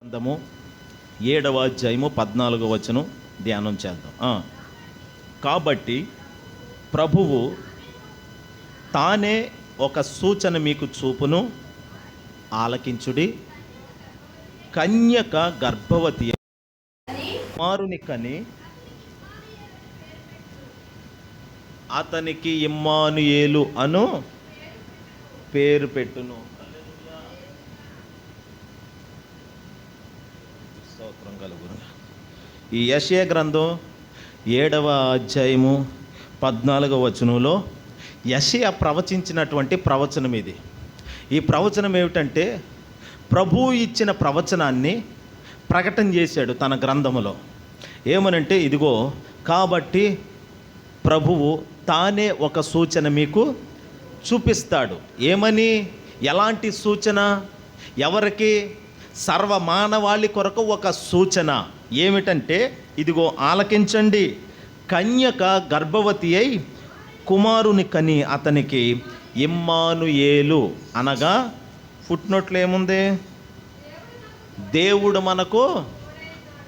గ్రంథము 7వ అధ్యాయము 14వ వచనం ధ్యానం చేద్దాం. కాబట్టి ప్రభువు తానే ఒక సూచన మీకు చూపును, ఆలకించుడి. కన్యక గర్భవతి కుమారుని కని అతనికి ఇమ్మానుయేలు అను పేరు పెట్టును. స్తోత్రం కలుగును. ఈ యెషయా గ్రంథం 7వ అధ్యాయము 14వ వచనంలో యెషయా ప్రవచించినటువంటి ప్రవచనం ఇది. ఈ ప్రవచనం ఏమిటంటే, ప్రభువు ఇచ్చిన ప్రవచనాన్ని ప్రకటన చేశాడు తన గ్రంథములో. ఏమనంటే, ఇదిగో కాబట్టి ప్రభువు తానే ఒక సూచన మీకు చూపిస్తాడు. ఏమని? ఎలాంటి సూచన? ఎవరికి? సర్వమానవాళి కొరకు ఒక సూచన. ఏమిటంటే, ఇదిగో ఆలకించండి. కన్యక గర్భవతి అయి కుమారుని కని అతనికి ఇమ్మానుయేలు అనగా ఫుట్నోట్లో ఏముంది? దేవుడు మనకు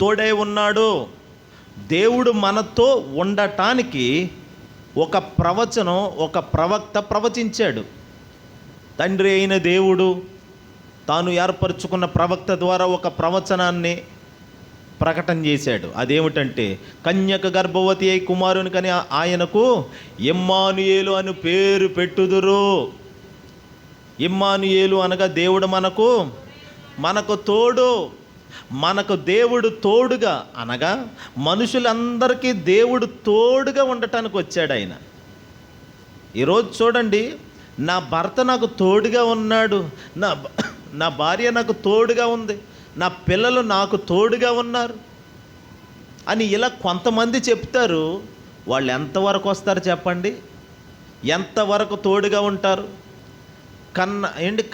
తోడై ఉన్నాడు. దేవుడు మనతో ఉండటానికి ఒక ప్రవచనం, ఒక ప్రవక్త ప్రవచించాడు. తండ్రి అయిన దేవుడు తాను ఏర్పరచుకున్న ప్రవక్త ద్వారా ఒక ప్రవచనాన్ని ప్రకటన చేశాడు. అదేమిటంటే, కన్యక గర్భవతి అయి కుమారుని కని ఆయనకు ఇమ్మానుయేలు అని పేరు పెట్టుదురు. ఇమ్మానుయేలు అనగా దేవుడు మనకు తోడు. మనకు దేవుడు తోడుగా అనగా మనుషులందరికీ దేవుడు తోడుగా ఉండటానికి వచ్చాడు ఆయన. ఈరోజు చూడండి, నా భర్త నాకు తోడుగా ఉన్నాడు, నా భార్య నాకు తోడుగా ఉంది, నా పిల్లలు నాకు తోడుగా ఉన్నారు అని ఇలా కొంతమంది చెప్తారు. వాళ్ళు ఎంతవరకు వస్తారు చెప్పండి? ఎంతవరకు తోడుగా ఉంటారు?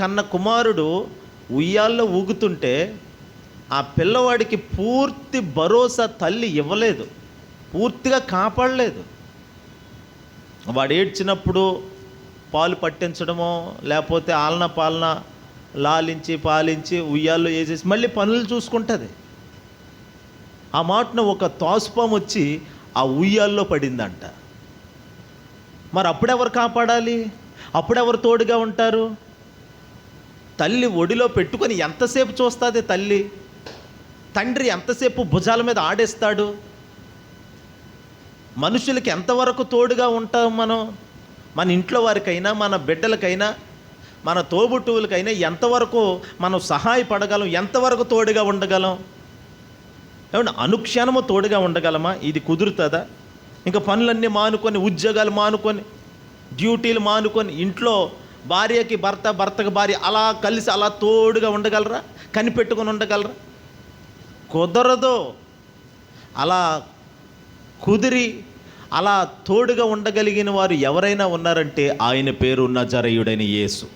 కన్న కుమారుడు ఉయ్యాల్లో ఊగుతుంటే ఆ పిల్లవాడికి పూర్తి భరోసా తల్లి ఇవ్వలేదు, పూర్తిగా కాపాడలేదు. వాడు ఏడ్చినప్పుడు పాలు పట్టించడమో, లేకపోతే ఆలన పాలన లాలించి పాలించి ఉయ్యాల్లో వేసేసి మళ్ళీ పనులు చూసుకుంటుంది. ఆ మాటన ఒక తోసుపాము వచ్చి ఆ ఉయ్యాల్లో పడిందంట. మరి అప్పుడెవరు కాపాడాలి? అప్పుడెవరు తోడుగా ఉంటారు? తల్లి ఒడిలో పెట్టుకొని ఎంతసేపు చూస్తుంది తల్లి? తండ్రి ఎంతసేపు భుజాల మీద ఆడేస్తాడు? మనుషులకి ఎంతవరకు తోడుగా ఉంటాం మనం? మన ఇంట్లో వారికైనా, మన బిడ్డలకైనా, మన తోబుట్టువులకైనా ఎంతవరకు మనం సహాయపడగలం? ఎంతవరకు తోడుగా ఉండగలం? ఏమన్నా అనుక్షణము తోడుగా ఉండగలమా? ఇది కుదురుతుందా? ఇంకా పనులన్నీ మానుకొని, ఉద్యోగాలు మానుకొని, డ్యూటీలు మానుకొని, ఇంట్లో భార్యకి భర్త, భర్తకి భార్య అలా కలిసి అలా తోడుగా ఉండగలరా? కనిపెట్టుకొని ఉండగలరా? కుదరదు. అలా కుదిరి అలా తోడుగా ఉండగలిగిన వారు ఎవరైనా ఉన్నారంటే ఆయన పేరు నజరేయుడైన యేసు.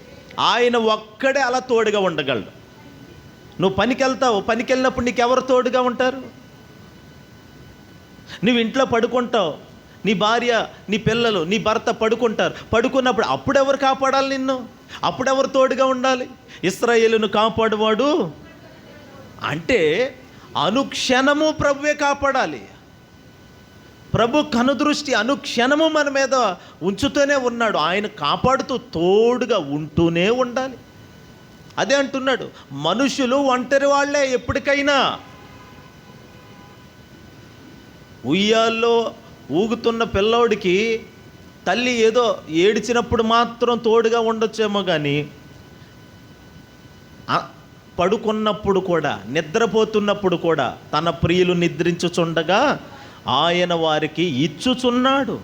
ఆయన ఒక్కడే అలా తోడుగా ఉండగలడు. నువ్వు పనికి వెళ్తావు, పనికి వెళ్ళినప్పుడు నీకు ఎవరు తోడుగా ఉంటారు? నువ్వు ఇంట్లో పడుకుంటావు, నీ భార్య, నీ పిల్లలు, నీ భర్త పడుకుంటారు. పడుకున్నప్పుడు అప్పుడెవరు కాపాడాలి నిన్ను? అప్పుడెవరు తోడుగా ఉండాలి? ఇశ్రాయేలును కాపాడువాడు అంటే అనుక్షణము ప్రభువే కాపాడాలి. ప్రభు కనుదృష్టి అనుక్షణము మన మీద ఉంచుతూనే ఉన్నాడు. ఆయన కాపాడుతూ తోడుగా ఉంటూనే ఉండాలి. అదే అంటున్నాడు, మనుషులు ఒంటరి వాళ్ళే ఎప్పటికైనా. ఉయ్యాల్లో ఊగుతున్న పిల్లోడికి తల్లి ఏదో ఏడిచినప్పుడు మాత్రం తోడుగా ఉండొచ్చేమో, కానీ పడుకున్నప్పుడు కూడా, నిద్రపోతున్నప్పుడు కూడా తన ప్రియులు నిద్రించుచుండగా ఆయన వారికి ఇచ్చుచున్నాడు.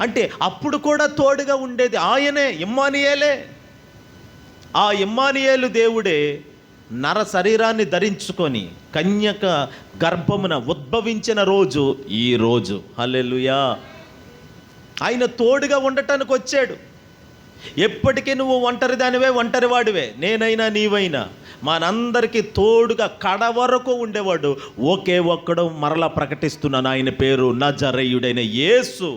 అంటే అప్పుడు కూడా తోడుగా ఉండేది ఆయనే, ఇమ్మానుయేలే. ఆ ఇమ్మానుయేలు దేవుడే నర శరీరాన్ని ధరించుకొని కన్యక గర్భమున ఉద్భవించిన రోజు ఈ రోజు. హల్లెలూయా. ఆయన తోడుగా ఉండటానికి వచ్చాడు. ఎప్పటికీ నువ్వు ఒంటరిదానివే, ఒంటరివాడివే, నేనైనా నీవైనా మనందరికీ తోడుగా కడ వరకు ఉండేవాడు ఒకే ఒక్కడు. మరలా ప్రకటిస్తున్నాను, ఆయన పేరు నజరేయుడైన యేసు.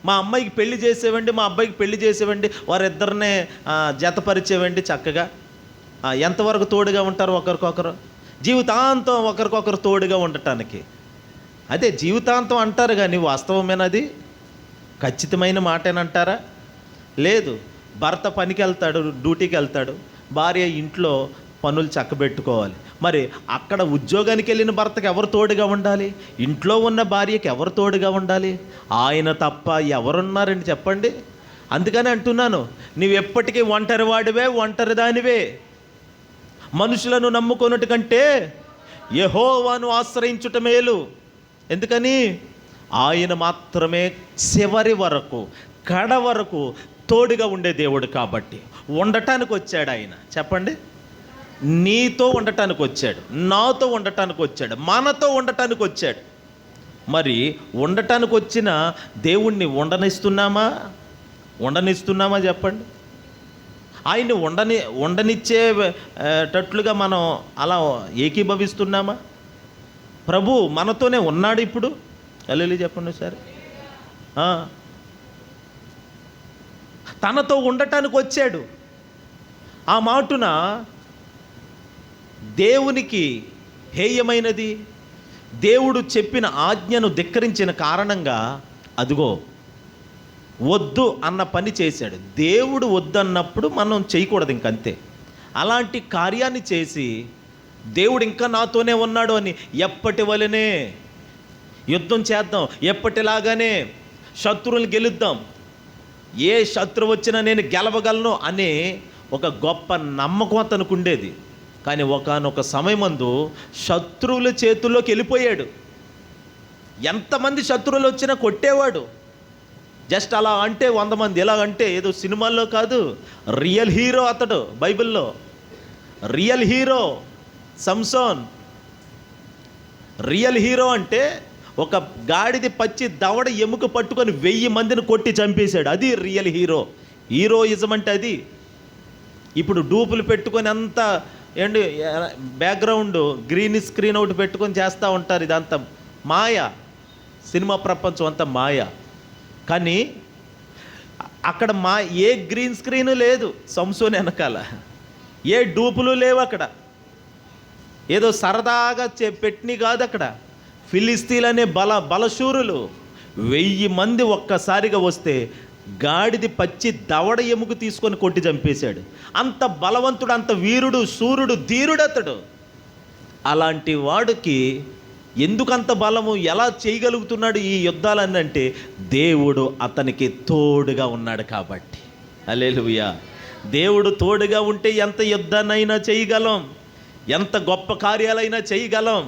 మా అమ్మాయికి పెళ్లి చేసేవండి, మా అబ్బాయికి పెళ్లి చేసేవండి, వారిద్దరినే జతపరిచేవండి చక్కగా. ఎంతవరకు తోడుగా ఉంటారు ఒకరికొకరు? జీవితాంతం ఒకరికొకరు తోడుగా ఉండటానికి. అదే జీవితాంతం అంటారు, కానీ వాస్తవమేనది? ఖచ్చితమైన మాటేనంటారా? లేదు. భర్త పనికి వెళ్తాడు, డ్యూటీకి వెళ్తాడు, భార్య ఇంట్లో పనులు చక్కబెట్టుకోవాలి. మరి అక్కడ ఉద్యోగానికి వెళ్ళిన భర్తకి ఎవరు తోడుగా ఉండాలి? ఇంట్లో ఉన్న భార్యకి ఎవరు తోడుగా ఉండాలి? ఆయన తప్ప ఎవరున్నారండి చెప్పండి? అందుకని అంటున్నాను, నీవెప్పటికీ ఒంటరి వాడివే, ఒంటరి దానివే. మనుషులను నమ్ముకొనుట కంటే యెహోవాను ఆశ్రయించుట మేలు. ఎందుకని? ఆయన మాత్రమే చివరి వరకు, కడ వరకు తోడుగా ఉండే దేవుడు కాబట్టి. ఉండటానికి వచ్చాడు ఆయన. చెప్పండి, నీతో ఉండటానికి వచ్చాడు, నాతో ఉండటానికి వచ్చాడు, మనతో ఉండటానికి వచ్చాడు. మరి ఉండటానికి వచ్చిన దేవుణ్ణి ఉండనిస్తున్నామా చెప్పండి? ఆయన్ని ఉండనిచ్చేటట్లుగా మనం అలా ఏకీభవిస్తున్నామా? ప్రభు మనతోనే ఉన్నాడు ఇప్పుడు. హల్లెలూయా చెప్పండి సరే. తనతో ఉండటానికి వచ్చాడు. ఆ మాటున దేవునికి హేయమైనది, దేవుడు చెప్పిన ఆజ్ఞను ధిక్కరించిన కారణంగా అదిగో వద్దు అన్న పని చేశాడు. దేవుడు వద్దన్నప్పుడు మనం చేయకూడదు, ఇంకంతే. అలాంటి కార్యాన్ని చేసి దేవుడు ఇంకా నాతోనే ఉన్నాడు అని ఎప్పటి వలనే యుద్ధం చేద్దాం, ఎప్పటిలాగానే శత్రువుని గెలుద్దాం, ఏ శత్రువు వచ్చినా నేను గెలవగలను అనే ఒక గొప్ప నమ్మకం అతనికి ఉండేది. కానీ ఒకానొక సమయమందు శత్రువుల చేతుల్లోకి వెళ్ళిపోయాడు. ఎంతమంది శత్రువులు వచ్చినా కొట్టేవాడు. జస్ట్ అలా అంటే 100 మంది, ఎలా అంటే ఏదో సినిమాల్లో కాదు, రియల్ హీరో అతడు. బైబిల్లో రియల్ హీరో సంసోన్. రియల్ హీరో అంటే ఒక గాడిది పచ్చి దవడ ఎముక పట్టుకొని 1000 మందిని కొట్టి చంపేశాడు. అది రియల్ హీరో. హీరోయిజం అంటే అది. ఇప్పుడు డూపులు పెట్టుకొని అంతా ఏంటి బ్యాక్గ్రౌండ్ గ్రీన్ స్క్రీన్ ఒకటి పెట్టుకొని చేస్తూ ఉంటారు. ఇదంతా మాయ, సినిమా ప్రపంచం అంతా మాయ. కానీ అక్కడ ఏ గ్రీన్ స్క్రీను లేదు సంసోన్ వెనకాల, ఏ డూపులు లేవు అక్కడ, ఏదో సరదాగా పెట్టిని కాదు అక్కడ. ఫిలిస్తీన్లనే బలశూరులు 1000 మంది ఒక్కసారిగా వస్తే గాడిది పచ్చి దవడ ఎముక తీసుకొని కొట్టి చంపేశాడు. అంత బలవంతుడు, అంత వీరుడు, శూరుడు, ధీరుడు అతడు. అలాంటి వాడికి ఎందుకంత బలము, ఎలా చేయగలుగుతున్నాడు ఈ యుద్ధాలన్నీ అంటే దేవుడు అతనికి తోడుగా ఉన్నాడు కాబట్టి. హల్లెలూయా. దేవుడు తోడుగా ఉంటే ఎంత యుద్ధాన్నైనా చేయగలం, ఎంత గొప్ప కార్యాలైనా చేయగలం.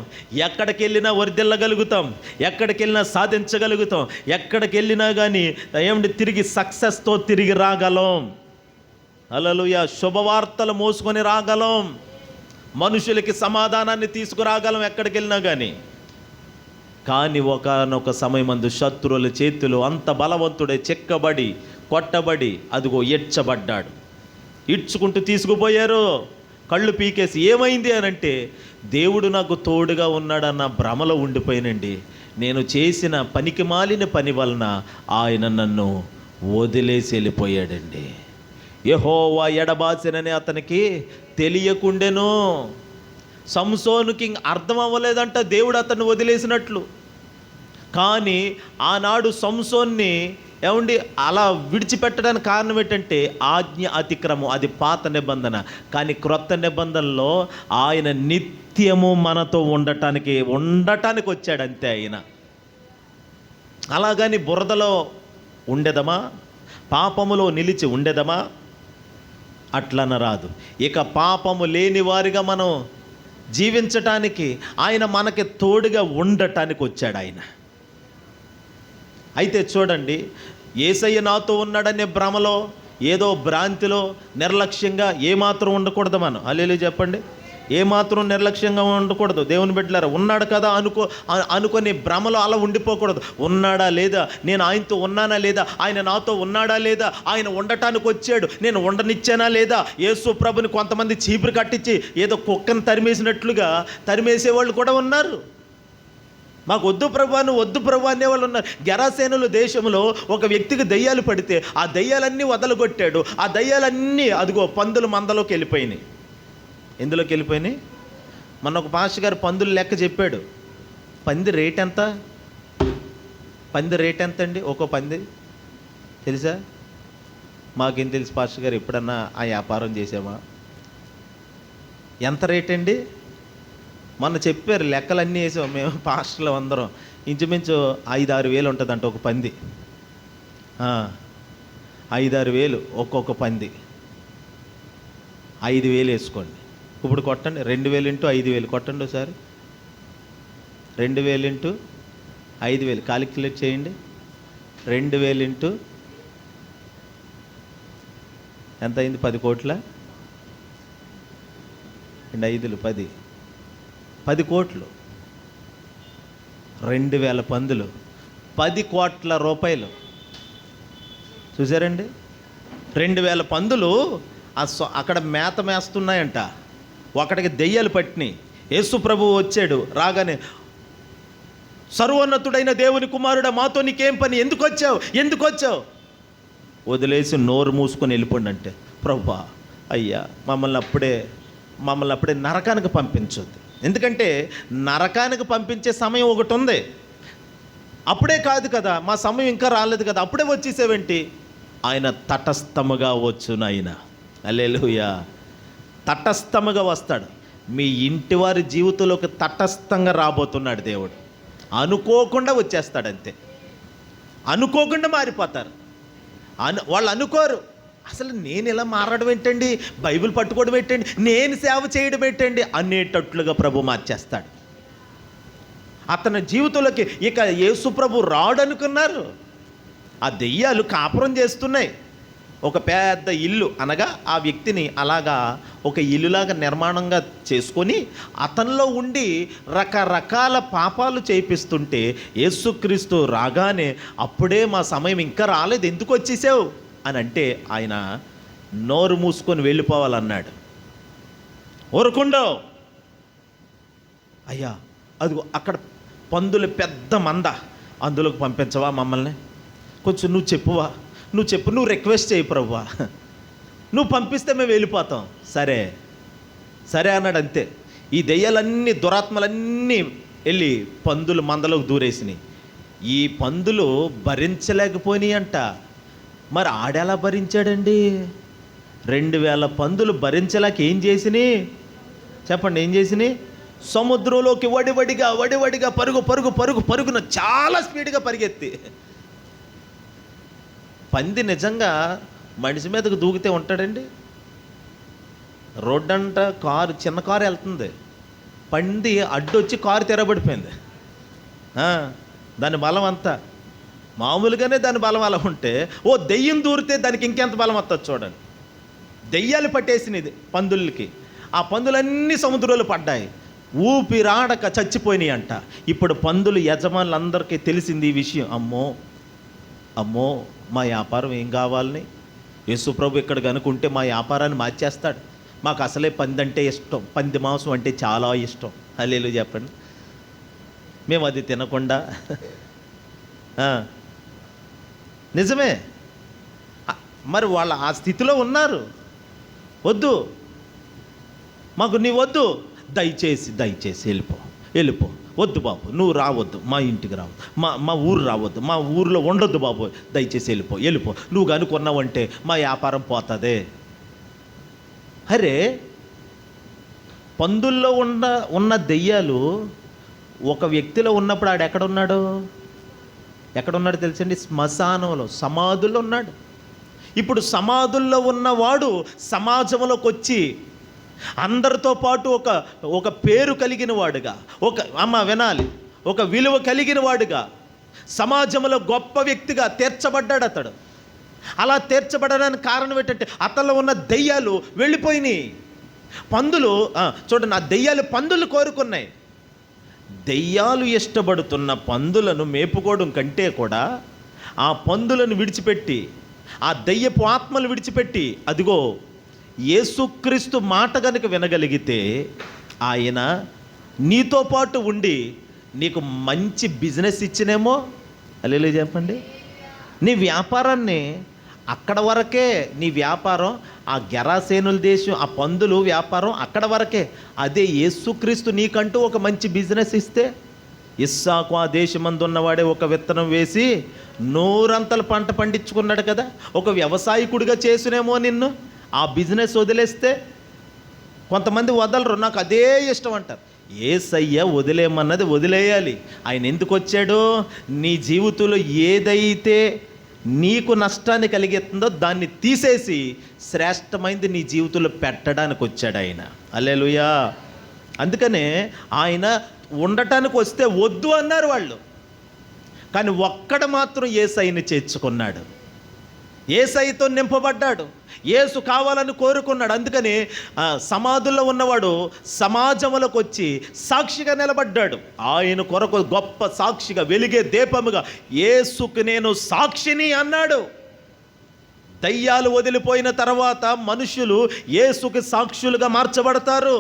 ఎక్కడికి వెళ్ళినా వర్ధిల్లగలుగుతాం, ఎక్కడికి వెళ్ళినా సాధించగలుగుతాం, ఎక్కడికి వెళ్ళినా కానీ తిరిగి సక్సెస్తో తిరిగి రాగలం. హల్లెలూయా. శుభవార్తలు మోసుకొని రాగలం, మనుషులకి సమాధానాన్ని తీసుకురాగలం ఎక్కడికి వెళ్ళినా కానీ. కానీ ఒకానొక సమయమందు శత్రువుల చేతులు అంత బలవంతుడే చెక్కబడి కొట్టబడి అదిగో ఎడ్చబడ్డాడు. ఇడ్చుకుంటూ తీసుకుపోయారు, కళ్ళు పీకేసి. ఏమైంది అని అంటే దేవుడు నాకు తోడుగా ఉన్నాడన్న భ్రమలో ఉండిపోయినండి. నేను చేసిన పనికి మాలిన పని వలన ఆయన నన్ను వదిలేసి వెళ్ళిపోయాడండి. యెహోవా ఎడబాసినని అతనికి తెలియకుండెను. సంసోనుకి అర్థం అవ్వలేదంట దేవుడు అతన్ని వదిలేసినట్లు. కానీ ఆనాడు సంసోన్ని అలా విడిచిపెట్టడానికి కారణం ఏంటంటే ఆజ్ఞ అతిక్రమం, అది పాత నిబంధన. కానీ క్రొత్త నిబంధనలో ఆయన నిత్యము మనతో ఉండటానికి వచ్చాడు అంతే. ఆయన అలాగని బురదలో ఉండేదమా, పాపములో నిలిచి ఉండేదమా? అట్లనరాదు. ఇక పాపము లేని వారిగా మనం జీవించటానికి ఆయన మనకి తోడుగా ఉండటానికి వచ్చాడు ఆయన. అయితే చూడండి, యేసయ్య నాతో ఉన్నాడనే భ్రమలో, ఏదో భ్రాంతిలో, నిర్లక్ష్యంగా ఏమాత్రం ఉండకూడదు మనం. హల్లెలూయా చెప్పండి. ఏమాత్రం నిర్లక్ష్యంగా ఉండకూడదు. దేవుని బిడ్డలారా, ఉన్నాడు కదా అనుకొని భ్రమలో అలా ఉండిపోకూడదు. ఉన్నాడా లేదా, నేను ఆయనతో ఉన్నానా లేదా, ఆయన నాతో ఉన్నాడా లేదా, ఆయన ఉండటానికి వచ్చాడు, నేను ఉండనిచ్చానా లేదా. యేసు ప్రభుని కొంతమంది చీపురు కట్టించి ఏదో కుక్కను తరిమేసినట్లుగా తరిమేసేవాళ్ళు కూడా ఉన్నారు. మాకు వద్దు ప్రభు, నువ్వు వద్దు ప్రభు అనేవాళ్ళు ఉన్నారు. గెరాసేనుల దేశంలో ఒక వ్యక్తికి దయ్యాలు పడితే ఆ దయ్యాలన్నీ వదలగొట్టాడు. ఆ దయ్యాలన్నీ అదిగో పందుల మందలోకి వెళ్ళిపోయినాయి. ఎందులోకి వెళ్ళిపోయినాయి? మొన్న ఒక పాస్టర్ గారు పందుల లెక్క చెప్పాడు. పంది రేట్ ఎంత? పంది రేట్ ఎంత అండి? ఒక్కో పంది తెలుసా? మాకేం తెలుసు పాస్టర్ గారు, ఎప్పుడన్నా ఆ వ్యాపారం చేసామా? ఎంత రేట్ అండి? మొన్న చెప్పారు, లెక్కలన్నీ వేసాం మేము పాస్టర్లు అందరం. ఇంచుమించు 5-6 వేలు ఉంటుందంట ఒక పంది. 5-6 వేలు ఒక్కొక్క పంది. 5,000 వేసుకోండి. ఇప్పుడు కొట్టండి, 2,000 ఇంటూ 5,000 కొట్టండి ఒకసారి. 2,000 ఇంటూ 5,000 కాలిక్యులేట్ చేయండి. 2,000 ఇంటూ ఎంత అయింది? 10 కోట్ల. 2 5లు 10 కోట్లు. 2,000 పందులు, 10 కోట్ల రూపాయలు. చూసారండి? 2,000 పందులు అక్కడ మేత మేస్తున్నాయంట. ఒకటికి దెయ్యాలు పట్టినాయి. యేసు ప్రభువు వచ్చాడు. రాగానే, సర్వోన్నతుడైన దేవుని కుమారుడా, మాతో నీకేం పని? ఎందుకు వచ్చావు? వదిలేసి నోరు మూసుకొని వెళ్ళిపోండి అంటే, ప్రభువా అయ్యా మమ్మల్ని అప్పుడే నరకానికి పంపించొద్దు. ఎందుకంటే నరకానికి పంపించే సమయం ఒకటి ఉంది. అప్పుడే కాదు కదా, మా సమయం ఇంకా రాలేదు కదా, అప్పుడే వచ్చేసేవేంటి? ఆయన తటస్థముగా వచ్చును. ఆయన హల్లెలూయా, తటస్థముగా వస్తాడు. మీ ఇంటి వారి జీవితంలోకి తటస్థంగా రాబోతున్నాడు దేవుడు. అనుకోకుండా వచ్చేస్తాడంతే. అనుకోకుండా మారిపోతారు. వాళ్ళు అనుకోరు, అసలు నేను ఇలా మారడం ఏంటండి, బైబిల్ పట్టుకోవడం ఏంటండి, నేను సేవ చేయడం ఏంటండి అనేటట్లుగా ప్రభు మార్చేస్తాడు. అతని జీవితంలోకి ఇక యేసు ప్రభు రాడనుకున్నారు. ఆ దెయ్యాలు కాపురం చేస్తున్నాయి. ఒక పెద్ద ఇల్లు అనగా ఆ వ్యక్తిని అలాగా ఒక ఇల్లులాగా నిర్మాణంగా చేసుకొని అతనిలో ఉండి రకరకాల పాపాలు చేయిస్తుంటే యేసుక్రీస్తు రాగానే, అప్పుడే మా సమయం ఇంకా రాలేదు, ఎందుకు వచ్చేసావు అని అంటే, ఆయన నోరు మూసుకొని వెళ్ళిపోవాలన్నాడు. ఊరుకుండో అయ్యా, అది అక్కడ పందులు పెద్ద మంద, అందులోకి పంపించవా మమ్మల్ని? కొంచెం నువ్వు చెప్పు, నువ్వు రిక్వెస్ట్ చేయి ప్రభువా, నువ్వు పంపిస్తే మేము వెళ్ళిపోతాం. సరే అన్నాడు. అంతే. ఈ దెయ్యాలన్నీ, దురాత్మలన్నీ వెళ్ళి పందుల మందలోకి దూరేసినాయి. ఈ పందులు భరించలేకపోయినాయి అంట. మరి ఆడెలా భరించాడండి? 2,000 పందులు భరించలేక ఏం చేసినాయి చెప్పండి? ఏం చేసినాయి? సముద్రంలోకి వడివడిగా పరుగున చాలా స్పీడ్గా పరిగెత్తి, పంది నిజంగా మనిషి మీదకు దూకితే ఉంటాడండి? రోడ్డంట చిన్న కారు వెళ్తుంది, పంది అడ్డొచ్చి కారు తెరబడిపోయింది. దాని బలం అంతా మామూలుగానే దాని బలం అలా ఉంటే, దెయ్యం దూరితే దానికి ఇంకెంత బలం వస్తుంది చూడండి. దెయ్యాలు పట్టేసినది పందులకి. ఆ పందులన్నీ సముద్రంలో పడ్డాయి, ఊపిరాడక చచ్చిపోయినాయి అంట. ఇప్పుడు పందులు యజమానులందరికీ తెలిసింది ఈ విషయం. అమ్మో మా వ్యాపారం ఏం కావాలని, యేసు ప్రభు ఇక్కడ కనుకుంటే మా వ్యాపారాన్ని మార్చేస్తాడు. మాకు అసలే పంది అంటే ఇష్టం, పంది మాంసం అంటే చాలా ఇష్టం. హల్లెలూయా చెప్పండి. మేము అది తినకుండా నిజమే. మరి వాళ్ళు ఆ స్థితిలో ఉన్నారు. వద్దు, మాకు నీ వద్దు, దయచేసి వెళ్ళిపో, వద్దు బాబు, నువ్వు రావద్దు, మా ఇంటికి రావద్దు, మా ఊరు రావద్దు, మా ఊరిలో ఉండొద్దు బాబు, దయచేసి వెళ్ళిపో, నువ్వు కనుక్కున్నావంటే మా వ్యాపారం పోతుంది. అరే, పందుల్లో ఉన్న దెయ్యాలు ఒక వ్యక్తిలో ఉన్నప్పుడు ఆడు ఎక్కడున్నాడు తెలుసండి? శ్మశానంలో, సమాధుల్లో ఉన్నాడు. ఇప్పుడు సమాధుల్లో ఉన్నవాడు సమాజంలోకి వచ్చి అందరితో పాటు ఒక పేరు కలిగిన వాడుగా, వినాలి, ఒక విలువ కలిగిన వాడుగా, సమాజంలో గొప్ప వ్యక్తిగా తీర్చబడ్డాడు అతడు. అలా తీర్చబడడానికి కారణం ఏంటంటే అతనిలో ఉన్న దెయ్యాలు వెళ్ళిపోయినాయి. పందులు చూడండి, ఆ దెయ్యాలు పందులు కోరుకున్నాయి. దెయ్యాలు ఇష్టపడుతున్న పందులను మేపుకోవడం కంటే కూడా ఆ పందులను విడిచిపెట్టి, ఆ దెయ్యపు ఆత్మలు విడిచిపెట్టి, అదిగో యేసుక్రీస్తు మాట కనుక వినగలిగితే ఆయన నీతో పాటు ఉండి నీకు మంచి బిజినెస్ ఇచ్చినేమో. హల్లెలూయా చెప్పండి. నీ వ్యాపారాన్ని అక్కడ వరకే నీ వ్యాపారం, ఆ గెరాసేనుల దేశం, ఆ పందులు వ్యాపారం అక్కడ వరకే. అదే యేసుక్రీస్తు నీకంటూ ఒక మంచి బిజినెస్ ఇస్తే, ఇస్సాకు ఆ దేశమందు ఉన్నవాడే ఒక విత్తనం వేసి 100 అంతల పంట పండించుకున్నాడు కదా. ఒక వ్యవసాయకుడిగా చేసునేమో నిన్ను ఆ బిజినెస్ వదిలేస్తే. కొంతమంది వదలరు, నాకు అదే ఇష్టం అంటారు. యేసయ్య వదిలేయమన్నది వదిలేయాలి. ఆయన ఎందుకు వచ్చాడు? నీ జీవితంలో ఏదైతే నీకు నష్టాన్ని కలిగిస్తుందో దాన్ని తీసేసి శ్రేష్టమైనది నీ జీవితంలో పెట్టడానికి వచ్చాడు ఆయన. హల్లెలూయా. అందుకనే ఆయన ఉండటానికి వస్తే వద్దు అన్నారు వాళ్ళు, కానీ ఒక్కడ మాత్రం యేసయ్యని చేర్చుకున్నాడు, యేసయ్యతో నింపబడ్డాడు, యేసు కావాలని కోరుకున్నాడు. అందుకని సమాధుల్లో ఉన్నవాడు సమాజంలోకి వచ్చి సాక్షిగా నిలబడ్డాడు. ఆయన కొరకు గొప్ప సాక్షిగా, వెలిగే దీపముగా, యేసుకు నేను సాక్షిని అన్నాడు. దయ్యాలు వదిలిపోయిన తర్వాత మనుషులు యేసుకి సాక్షులుగా మార్చబడతారు.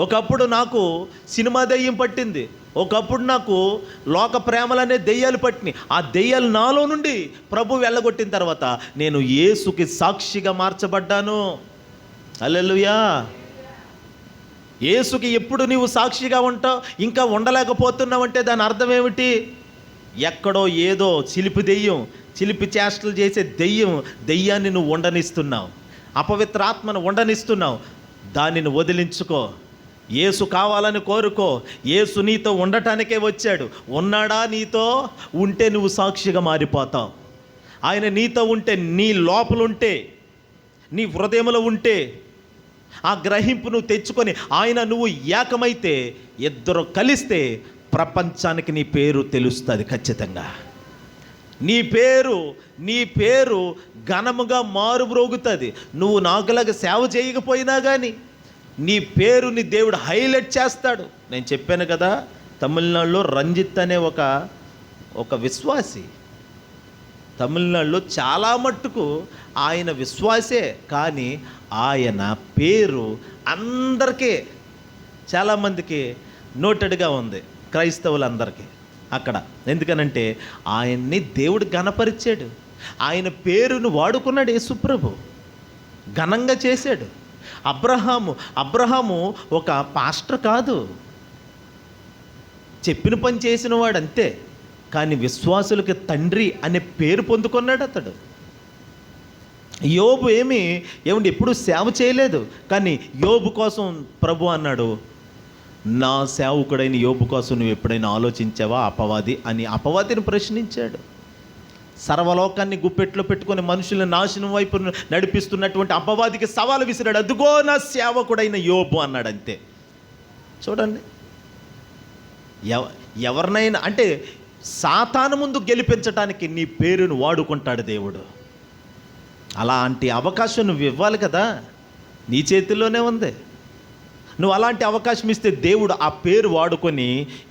ఒకప్పుడు నాకు సినిమా దెయ్యం పట్టింది, ఒకప్పుడు నాకు లోక ప్రేమలనే దెయ్యాలు పట్టినాయి. ఆ దెయ్యాలు నాలో నుండి ప్రభు వెళ్ళగొట్టిన తర్వాత నేను యేసుకి సాక్షిగా మార్చబడ్డాను. హల్లెలూయా. యేసుకి ఎప్పుడు నీవు సాక్షిగా ఉంటావు, ఇంకా ఉండలేకపోతున్నావంటే దాని అర్థం ఏమిటి? ఎక్కడో ఏదో చిలిపి దెయ్యం, చిలిపి చేష్టలు చేసే దెయ్యాన్ని నువ్వు ఉండనిస్తున్నావు, అపవిత్రాత్మను ఉండనిస్తున్నావు. దానిని వదిలించుకో, యేసు కావాలని కోరుకో. యేసు నీతో ఉండటానికే వచ్చాడు. ఉన్నాడా నీతో? ఉంటే నువ్వు సాక్షిగా మారిపోతావు. ఆయన నీతో ఉంటే, నీ లోపలుంటే, నీ హృదయంలో ఉంటే, ఆ గ్రహింపు నువ్వు తెచ్చుకొని ఆయన నువ్వు ఏకమైతే, ఇద్దరు కలిస్తే ప్రపంచానికి నీ పేరు తెలుస్తుంది ఖచ్చితంగా. నీ పేరు ఘనముగా మారుమ్రోగుతుంది. నువ్వు నాకులాగా సేవ చేయకపోయినా కానీ నీ పేరుని దేవుడు హైలైట్ చేస్తాడు. నేను చెప్పాను కదా, తమిళనాడులో రంజిత్ అనే ఒక విశ్వాసి, తమిళనాడులో చాలా మట్టుకు ఆయన విశ్వాసే, కానీ ఆయన పేరు అందరికీ, చాలామందికి నోటెడ్గా ఉంది, క్రైస్తవులందరికీ అక్కడ. ఎందుకనంటే ఆయన్ని దేవుడు ఘనపరిచాడు, ఆయన పేరును వాడుకున్నాడు యేసుప్రభు, ఘనంగా చేశాడు. అబ్రహాము ఒక పాస్టర్ కాదు, చెప్పిన పని చేసిన వాడు అంతే, కానీ విశ్వాసులకి తండ్రి అనే పేరు పొందుకున్నాడు అతడు. యోబు ఏమండి ఎప్పుడు సేవ చేయలేదు, కానీ యోబు కోసం ప్రభు అన్నాడు, నా సేవకుడైన యోబు కోసం నువ్వు ఎప్పుడైనా ఆలోచించావా అపవాది అని అపవాదిని ప్రశ్నించాడు. సర్వలోకాన్ని గుప్పెట్లో పెట్టుకొని మనుషులను నాశనం వైపు నడిపిస్తున్నటువంటి అపవాదికి సవాలు విసిరాడు. అదుగో నా సేవకుడైన యోబు అన్నాడు, అంతే. చూడండి, ఎవరినైనా అంటే సాతాను ముందు గెలిపించడానికి నీ పేరును వాడుకుంటాడు దేవుడు. అలాంటి అవకాశం నువ్వు ఇవ్వాలి కదా, నీ చేతుల్లోనే ఉంది. నువ్వు అలాంటి అవకాశం ఇస్తే దేవుడు ఆ పేరు వాడుకొని,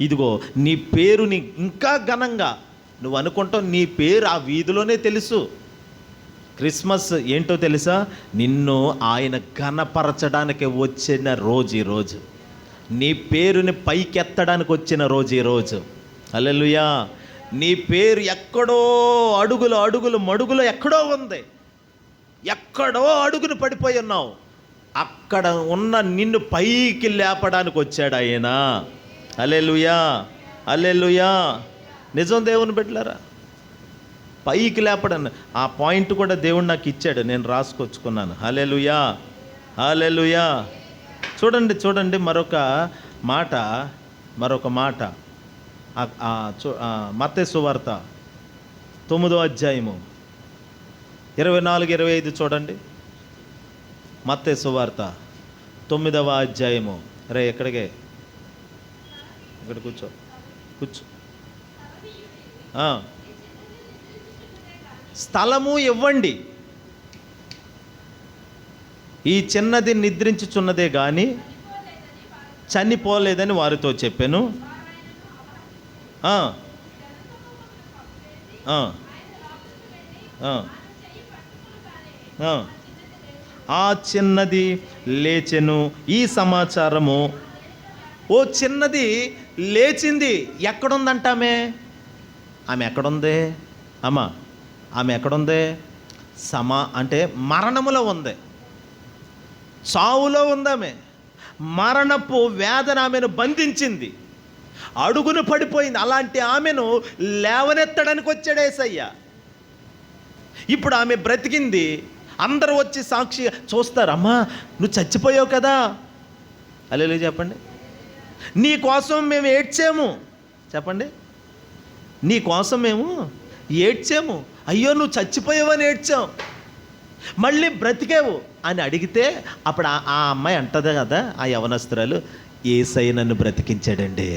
ఇదిగో నీ పేరుని ఇంకా ఘనంగా నువ్వు అనుకుంటావు. నీ పేరు ఆ వీధిలోనే తెలుసు. క్రిస్మస్ ఏంటో తెలుసా? నిన్ను ఆయన ఘనపరచడానికి వచ్చిన రోజు ఈరోజు, నీ పేరుని పైకెత్తడానికి వచ్చిన రోజు ఈరోజు. హల్లెలూయా. నీ పేరు ఎక్కడో అడుగులు మడుగులు ఎక్కడో ఉంది, ఎక్కడో అడుగును పడిపోయి ఉన్నావు. అక్కడ ఉన్న నిన్ను పైకి లేపడానికి వచ్చాడు ఆయన. హల్లెలూయా, హల్లెలూయా. నిజం దేవుని బిడ్డలారా, పైకి లేపడని ఆ పాయింట్ కూడా దేవుడు నాకు ఇచ్చాడు, నేను రాసుకొచ్చుకున్నాను. హల్లెలూయా, హల్లెలూయా. చూడండి మరొక మాట మత్తయి సువార్త 9వ అధ్యాయము 24-25 చూడండి. మత్తయి సువార్త 9వ అధ్యాయము. రే ఎక్కడికే, ఇక్కడ కూర్చో. స్థలము ఇవ్వండి, ఈ చిన్నది నిద్రించుచున్నదే కానీ చనిపోలేదని వారితో చెప్పాను. ఆ చిన్నది లేచెను. ఈ సమాచారము, ఓ చిన్నది లేచింది. ఎక్కడుందంటామే? ఆమె ఎక్కడుంది అమ్మా? ఆమె ఎక్కడుంది? అంటే మరణములో ఉంది, చావులో ఉంది. ఆమె మరణపు వేదన ఆమెను బంధించింది, అడుగును పడిపోయింది. అలాంటి ఆమెను లేవనెత్తడానికి వచ్చాడు యేసయ్య. ఇప్పుడు ఆమె బ్రతికింది. అందరూ వచ్చి సాక్షి చూస్తారు. అమ్మా, నువ్వు చచ్చిపోయావు కదా. హల్లెలూయా చెప్పండి. నీ కోసం మేము ఏడ్చాము. చెప్పండి, నీ కోసం మేము ఏడ్చాము. అయ్యో, నువ్వు చచ్చిపోయావని ఏడ్చాం, మళ్ళీ బ్రతికేవు అని అడిగితే అప్పుడు ఆ అమ్మాయి అంటది కదా, ఆ యవనస్తురాలు, యేసయ్య నన్ను బ్రతికించాడండి,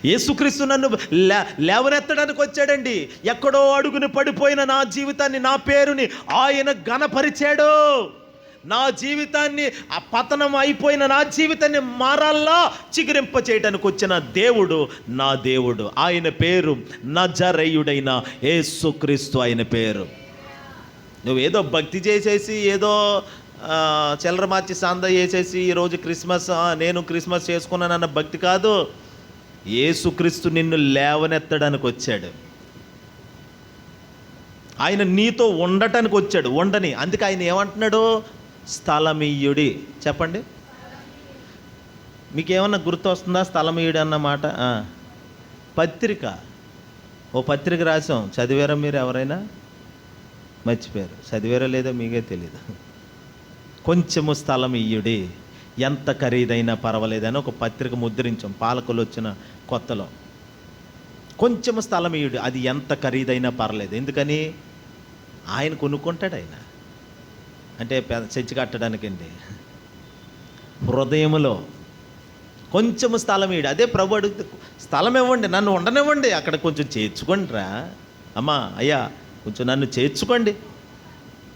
యేసుక్రీస్తు నన్ను లేవనెత్తడానికి వచ్చాడండి. ఎక్కడో అడుగును పడిపోయిన నా జీవితాన్ని, నా పేరుని ఆయన ఘనపరిచాడు. నా జీవితాన్ని, ఆ పతనం అయిపోయిన నా జీవితాన్ని మారాల్లా చిగురింప చేయడానికి వచ్చిన దేవుడు నా దేవుడు. ఆయన పేరు నజరేయుడైన యేసుక్రీస్తు. ఆయన పేరు. నువ్వేదో భక్తి చేసేసి, ఏదో చిల్లర మార్చి సంద చేసేసి ఈరోజు క్రిస్మస్, నేను క్రిస్మస్ చేసుకున్నానన్న భక్తి కాదు. యేసుక్రీస్తు నిన్ను లేవనెత్తడానికి వచ్చాడు. ఆయన నీతో ఉండటానికి వచ్చాడు, ఉండని. అందుకే ఆయన ఏమంటున్నాడు? స్థలమీయుడి. చెప్పండి, మీకేమన్నా గుర్తు వస్తుందా స్థలమీయుడి అన్న మాట? పత్రిక, ఓ పత్రిక రాసాం, చదివారా మీరు? ఎవరైనా మర్చిపోయారు, చదివారో లేదో మీకే తెలీదు. కొంచెము స్థలమీయుడి, ఎంత ఖరీదైనా పర్వాలేదని ఒక పత్రిక ముద్రించాం పాలకులు వచ్చిన కొత్తలో. కొంచెము స్థలమీయుడి, అది ఎంత ఖరీదైనా పర్లేదు. ఎందుకని? ఆయన కొనుక్కుంటాడు. ఆయన అంటే చర్చి కట్టడానికండి. హృదయంలో కొంచెము స్థలమీయుడు. అదే ప్రభు అడుగుతూ, స్థలం ఇవ్వండి, నన్ను ఉండనివ్వండి, అక్కడ కొంచెం చేర్చుకోండి రా అమ్మా, అయ్యా కొంచెం నన్ను చేర్చుకోండి.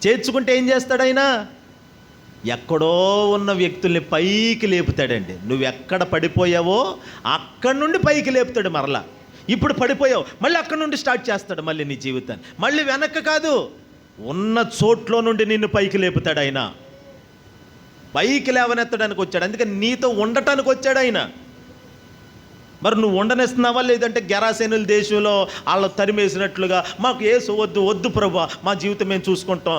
చేర్చుకుంటే ఏం చేస్తాడు ఆయన? ఎక్కడో ఉన్న వ్యక్తుల్ని పైకి లేపుతాడండి. నువ్వు ఎక్కడ పడిపోయావో అక్కడి నుండి పైకి లేపుతాడు మరలా. ఇప్పుడు పడిపోయావు, మళ్ళీ అక్కడి నుండి స్టార్ట్ చేస్తాడు మళ్ళీ నీ జీవితాన్ని. మళ్ళీ వెనక్కి కాదు, ఉన్న చోట్లో నుండి నిన్ను పైకి లేపుతాడు ఆయన. పైకి లేవనెత్తడానికి వచ్చాడు. అందుకని నీతో ఉండటానికి వచ్చాడు ఆయన. మరి నువ్వు ఉండనిస్తున్నావా? లేదంటే గెరాసేనుల దేశంలో వాళ్ళు తరిమేసినట్లుగా, మాకు యేసు వద్దు, వద్దు ప్రభా, మా జీవితం మేము చూసుకుంటాం,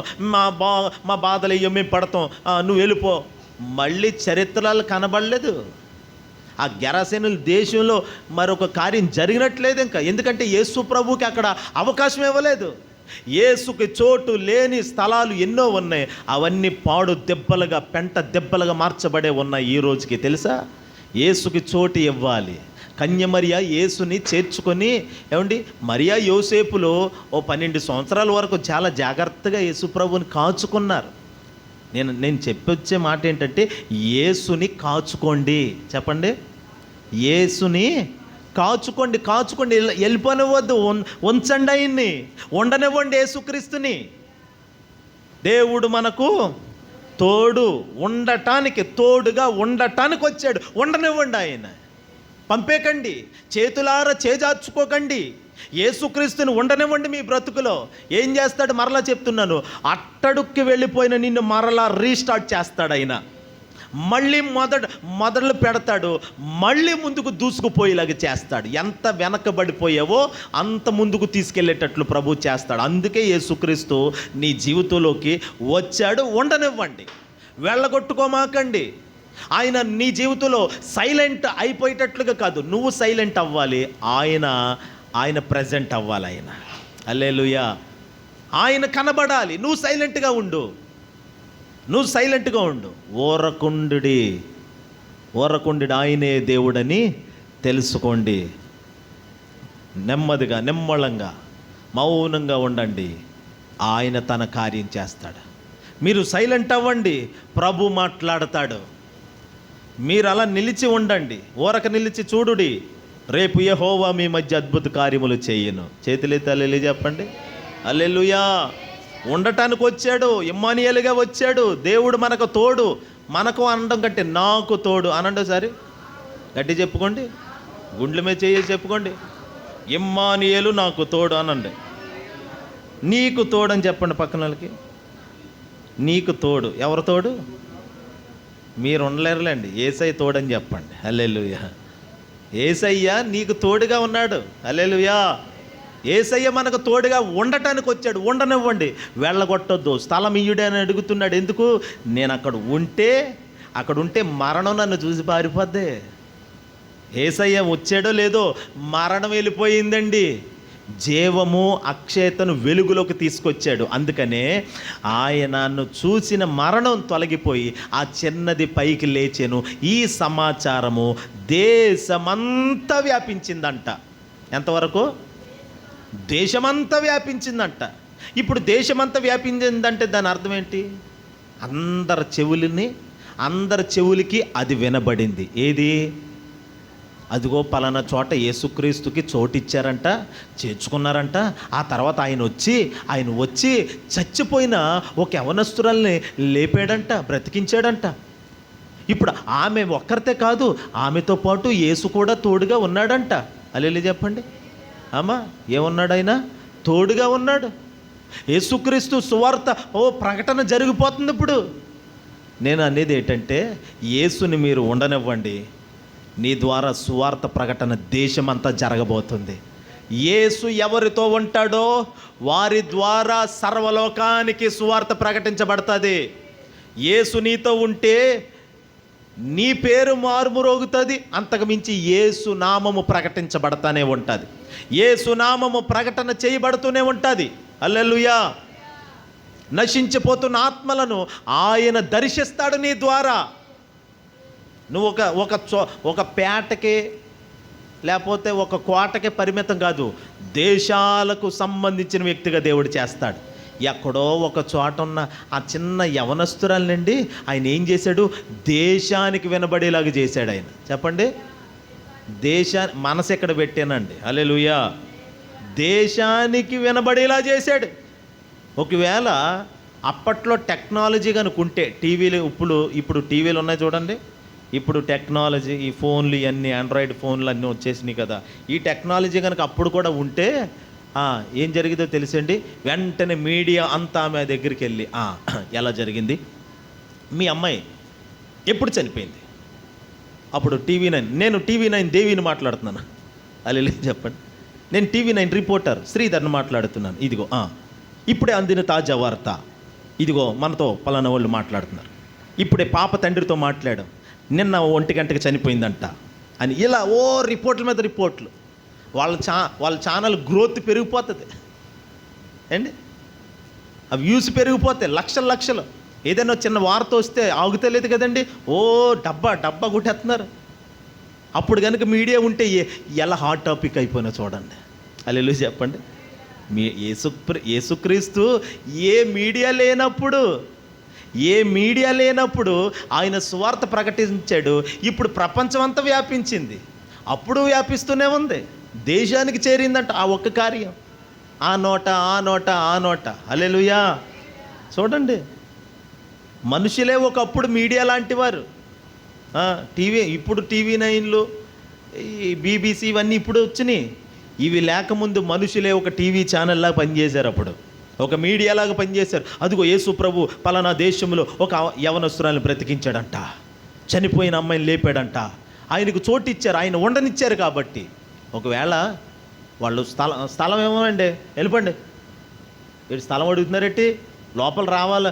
మా బాధలు అయ్యో మేము పడతాం, నువ్వు వెళ్ళిపో. మళ్ళీ చరిత్రలు కనబడలేదు. ఆ గెరాసేనుల దేశంలో మరొక కార్యం జరిగినట్లేదు ఇంకా. ఎందుకంటే యేసు ప్రభుకి అక్కడ అవకాశం ఇవ్వలేదు. యేసుకి చోటు లేని స్థలాలు ఎన్నో ఉన్నాయి. అవన్నీ పాడు దెబ్బలుగా, పెంట దెబ్బలుగా మార్చబడే ఉన్నాయి ఈ రోజుకి. తెలుసా? యేసుకి చోటు ఇవ్వాలి. కన్యమరియా యేసుని చేర్చుకొని, ఏమండి, మరియా యోసేపులో ఓ 12 సంవత్సరాల వరకు చాలా జాగ్రత్తగా యేసు ప్రభుని కాచుకున్నారు. నేను చెప్పొచ్చే మాట ఏంటంటే, యేసుని కాచుకోండి. చెప్పండి, యేసుని కాచుకోండి. వెళ్ళిపోనివ్వద్దు, ఉంచండి, ఆయన్ని ఉండనివ్వండి. యేసుక్రీస్తుని దేవుడు మనకు తోడు ఉండటానికి, తోడుగా ఉండటానికి వచ్చాడు. ఉండనివ్వండి, ఆయన పంపేకండి, చేతులారా చేజార్చుకోకండి. యేసుక్రీస్తుని ఉండనివ్వండి మీ బ్రతుకులో. ఏం చేస్తాడు? మరలా చెప్తున్నాను, అట్టడుక్కి వెళ్ళిపోయిన నిన్ను మరలా రీస్టార్ట్ చేస్తాడు ఆయన. మళ్ళీ మొదలు పెడతాడు, మళ్ళీ ముందుకు దూసుకుపోయేలాగా చేస్తాడు. ఎంత వెనకబడిపోయావో అంత ముందుకు తీసుకెళ్ళేటట్లు ప్రభు చేస్తాడు. అందుకే యేసుక్రీస్తు నీ జీవితంలోకి వచ్చాడు. ఉండనివ్వండి, వెళ్ళగొట్టుకోమాకండి. ఆయన నీ జీవితంలో సైలెంట్ అయిపోయేటట్లుగా కాదు, నువ్వు సైలెంట్ అవ్వాలి, ఆయన ప్రజెంట్ అవ్వాలి. ఆయన హల్లెలూయా, ఆయన కనబడాలి. నువ్వు సైలెంట్గా ఉండు. ఊరకుండు ఆయనే దేవుడని తెలుసుకోండి. నెమ్మదిగా, నిమ్మళంగా, మౌనంగా ఉండండి. ఆయన తన కార్యం చేస్తాడు. మీరు సైలెంట్ అవ్వండి, ప్రభు మాట్లాడతాడు. మీరు అలా నిలిచి ఉండండి, ఊరక నిలిచి చూడుడి. రేపు యెహోవా మీ మధ్య అద్భుత కార్యములు చేయను. చేతులెత్తి హల్లెలూయా చెప్పండి. హల్లెలూయా. ఉండటానికి వచ్చాడు, ఇమ్మానుయేలుగా వచ్చాడు. దేవుడు మనకు తోడు. మనకు అనడం కంటే నాకు తోడు అనండి. సరే గట్టి చెప్పుకోండి, గుండెల మీద చేసి చెప్పుకోండి, ఇమ్మానుయేలు నాకు తోడు అనండి. నీకు తోడు అని చెప్పండి పక్కన వాళ్ళకి. నీకు తోడు. ఎవరు తోడు? మీరు ఉండలేరులేండి, యేసయ్య తోడని చెప్పండి. హల్లెలూయా. యేసయ్య నీకు తోడుగా ఉన్నాడు. హల్లెలూయా. యేసయ్య మనకు తోడుగా ఉండటానికి వచ్చాడు. ఉండనివ్వండి, వెళ్ళగొట్టొద్దు. స్థలం ఇయ్యుడే అని అడుగుతున్నాడు. ఎందుకు? నేను అక్కడ ఉంటే మరణం నన్ను చూసి పారిపోద్ది. యేసయ్య వచ్చాడో లేదో మరణం వెళ్ళిపోయిందండి. జీవము అక్షయతను వెలుగులోకి తీసుకొచ్చాడు. అందుకనే ఆయనను చూసిన మరణం తొలగిపోయి ఆ చిన్నది పైకి లేచెను. ఈ సమాచారము దేశమంతా వ్యాపించిందంట. ఎంతవరకు? దేశమంతా వ్యాపించిందంట. ఇప్పుడు దేశమంతా వ్యాపించిందంటే దాని అర్థం ఏంటి? అందరి చెవులకి అది వినబడింది. ఏది? అదిగో పలానా చోట యేసుక్రీస్తుకి చోటిచ్చారంట, చేర్చుకున్నారంట. ఆ తర్వాత ఆయన వచ్చి చచ్చిపోయిన ఒక యవనస్తురాల్ని లేపాడంట, బ్రతికించాడంట. ఇప్పుడు ఆమె ఒక్కరితే కాదు, ఆమెతో పాటు యేసు కూడా తోడుగా ఉన్నాడంట. అల్లెల్లి చెప్పండి అమ్మా. ఏమున్నాడు? ఆయన తోడుగా ఉన్నాడు. యేసుక్రీస్తు సువార్త ప్రకటన జరిగిపోతుంది. ఇప్పుడు నేను అనేది ఏంటంటే, యేసుని మీరు ఉండనివ్వండి, నీ ద్వారా సువార్త ప్రకటన దేశమంతా జరగబోతుంది. యేసు ఎవరితో ఉంటాడో వారి ద్వారా సర్వలోకానికి సువార్త ప్రకటించబడుతుంది. యేసు నీతో ఉంటే నీ పేరు మారుమరోగుతుంది. అంతకు మించి యేసు నామము ప్రకటించబడతానే ఉంటుంది. యేసు నామము ప్రకటన చేయబడుతూనే ఉంటుంది. హల్లెలూయా. నశించిపోతున్న ఆత్మలను ఆయన దర్శిస్తాడు నీ ద్వారా. నువ్వు ఒక పేటకి లేకపోతే ఒక కోటకి పరిమితం కాదు, దేశాలకు సంబంధించిన వ్యక్తిగా దేవుడు చేస్తాడు. ఎక్కడో ఒక చోట ఉన్న ఆ చిన్న యవనస్తురాలనండి ఆయన ఏం చేశాడు? దేశానికి వినబడేలాగా చేశాడు ఆయన. చెప్పండి, మనసు ఎక్కడ పెట్టానండి? హల్లెలూయా. దేశానికి వినబడేలా చేశాడు. ఒకవేళ అప్పట్లో టెక్నాలజీ కనుకుంటే, టీవీలు ఇప్పుడు టీవీలు ఉన్నాయి చూడండి. ఇప్పుడు టెక్నాలజీ, ఈ ఫోన్లు ఇవన్నీ ఆండ్రాయిడ్ ఫోన్లు అన్నీ వచ్చేసినాయి కదా. ఈ టెక్నాలజీ కనుక అప్పుడు కూడా ఉంటే ఏం జరిగిందో తెలుసండి? వెంటనే మీడియా అంతా ఆమె దగ్గరికి వెళ్ళి ఎలా జరిగింది, మీ అమ్మాయి ఎప్పుడు చనిపోయింది? అప్పుడు TV9, నేను TV9 దేవిని మాట్లాడుతున్నాను. అలా చెప్పండి, నేను TV9 రిపోర్టర్ శ్రీధర్ని మాట్లాడుతున్నాను. ఇదిగో ఇప్పుడే అందిన తాజా వార్త, ఇదిగో మనతో పలానా వాళ్ళు మాట్లాడుతున్నారు. ఇప్పుడే పాప తండ్రితో మాట్లాడాం, నిన్న 1 గంటకి చనిపోయిందంట అని. ఇలా రిపోర్ట్ల మీద రిపోర్ట్లు. వాళ్ళ ఛానల్ గ్రోత్ పెరిగిపోతుంది అండి. ఆ వ్యూస్ పెరిగిపోతాయి, లక్షలు. ఏదైనా చిన్న వార్త వస్తే ఆగుతలేదు కదండి, డబ్బా కొట్టేస్తున్నారు. అప్పుడు కనుక మీడియా ఉంటే ఎలా హాట్ టాపిక్ అయిపోయినా చూడండి. హల్లెలూయా చెప్పండి. యేసుక్రీస్తు ఏ మీడియా లేనప్పుడు ఆయన సువార్త ప్రకటించాడు. ఇప్పుడు ప్రపంచం అంతా వ్యాపించింది, అప్పుడు వ్యాపిస్తూనే ఉంది. దేశానికి చేరిందంట ఆ ఒక్క కార్యం. ఆ నోట. హల్లెలూయా. చూడండి, మనుషులే ఒకప్పుడు మీడియా లాంటి వారు. ఇప్పుడు TV9లు, ఈ BBC ఇవన్నీ ఇప్పుడు వచ్చినాయి. ఇవి లేకముందు మనుషులే ఒక టీవీ ఛానల్లాగా పనిచేశారు. అప్పుడు ఒక మీడియాలాగా పనిచేశారు. అదిగో యేసు ప్రభు పలానా దేశంలో ఒక యవనస్తురాలను బ్రతికించాడంట, చనిపోయిన అమ్మాయిని లేపాడంట. ఆయనకు చోటు ఇచ్చారు, ఆయన ఉండనిచ్చారు. కాబట్టి ఒకవేళ వాళ్ళు స్థలం ఏమో అండి, వెళ్ళిపోండి, వీడు స్థలం అడుగుతున్నారెట్టి, లోపల రావాలి,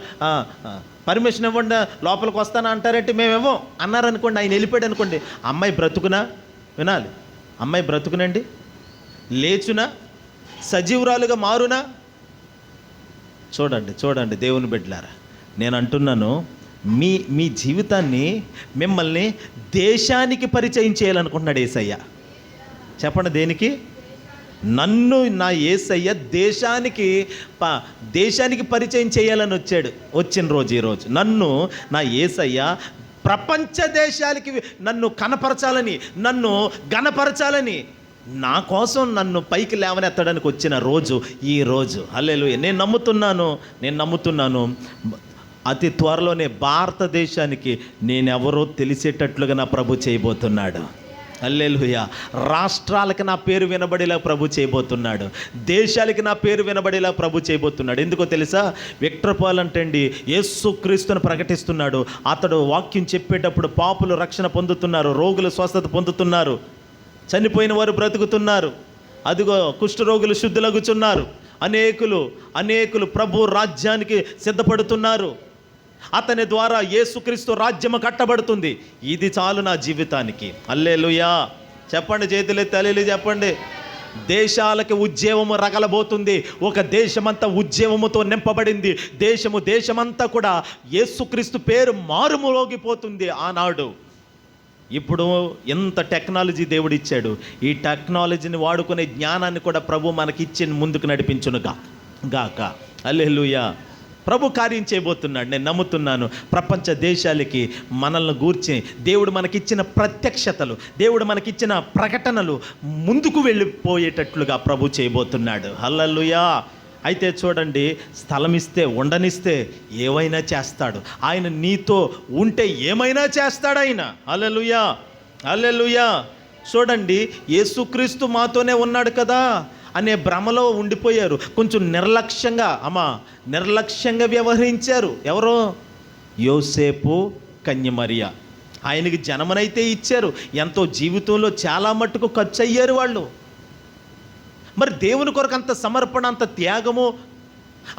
పర్మిషన్ ఇవ్వండి, లోపలికి వస్తాను అంటారెట్టి, మేమేమో అన్నారనుకోండి, ఆయన వెళ్ళిపోయాడు అనుకోండి, అమ్మాయి బ్రతుకునా? వినాలి, అమ్మాయి బ్రతుకునండి, లేచునా, సజీవురాలుగా మారునా? చూడండి దేవుని బిడ్డలారా, నేను అంటున్నాను, మీ జీవితాన్ని, మిమ్మల్ని దేశానికి పరిచయం చేయాలనుకుంటున్నాడు యేసయ్య. చెప్పండి, దేనికి? నన్ను, నా యేసయ్య దేశానికి పరిచయం చేయాలని వచ్చిన రోజు ఈరోజు. నన్ను, నా యేసయ్య ప్రపంచ దేశాలకి నన్ను కనపరచాలని, నన్ను ఘనపరచాలని, నా కోసం నన్ను పైకి లేవనెత్తడానికి వచ్చిన రోజు ఈ రోజు. హల్లెలూయా. నేను నమ్ముతున్నాను అతి త్వరలోనే భారతదేశానికి నేనెవరో తెలిసేటట్లుగా నా ప్రభు చేయబోతున్నాడు. హల్లెలూయా. రాష్ట్రాలకి నా పేరు వినబడేలా ప్రభు చేయబోతున్నాడు, దేశాలకి నా పేరు వినబడేలా ప్రభు చేయబోతున్నాడు. ఎందుకో తెలుసా? విక్టర్ పాల్ అంటండి యేసుక్రీస్తును ప్రకటిస్తున్నాడు. అతడు వాక్యం చెప్పేటప్పుడు పాపులు రక్షణ పొందుతున్నారు, రోగులు స్వస్థత పొందుతున్నారు, చనిపోయిన వారు బ్రతుకుతున్నారు. అదిగో కుష్ఠరోగులు శుద్ధులగుచున్నారు, అనేకులు ప్రభు రాజ్యానికి సిద్ధపడుతున్నారు. అతని ద్వారా యేసుక్రీస్తు రాజ్యము కట్టబడుతుంది. ఇది చాలు నా జీవితానికి. హల్లెలూయా. చెప్పండి, చేతులెత్తి హల్లెలూయా చెప్పండి. దేశాలకి ఉద్యమము రగలబోతుంది. ఒక దేశమంతా ఉద్యమముతో నింపబడింది. దేశమంతా కూడా యేసుక్రీస్తు పేరు మారుమోగిపోతుంది. ఆనాడు ఇప్పుడు ఎంత టెక్నాలజీ దేవుడు ఇచ్చాడు. ఈ టెక్నాలజీని వాడుకునే జ్ఞానాన్ని కూడా ప్రభు మనకిచ్చి ముందుకు నడిపించును గాక. హల్లెలూయా. ప్రభు కార్యం చేయబోతున్నాడు. నేను నమ్ముతున్నాను. ప్రపంచ దేశాలకి మనల్ని గూర్చి దేవుడు మనకిచ్చిన ప్రత్యక్షతలు, దేవుడు మనకిచ్చిన ప్రకటనలు ముందుకు వెళ్ళిపోయేటట్లుగా ప్రభు చేయబోతున్నాడు. హల్లెలూయా. అయితే చూడండి, స్థలం ఇస్తే, ఉండనిస్తే ఏవైనా చేస్తాడు ఆయన. నీతో ఉంటే ఏమైనా చేస్తాడు ఆయన. హల్లెలూయా, హల్లెలూయా. చూడండి, యేసుక్రీస్తు మాతోనే ఉన్నాడు కదా అనే భ్రమలో ఉండిపోయారు. కొంచెం నిర్లక్ష్యంగా వ్యవహరించారు. ఎవరో? యోసేపు, కన్యమరియా. ఆయనకి జనమనైతే ఇచ్చారు, ఎంతో జీవితంలో చాలా మట్టుకు ఖర్చు అయ్యారు వాళ్ళు. మరి దేవుని కొరకు అంత సమర్పణ, అంత త్యాగము,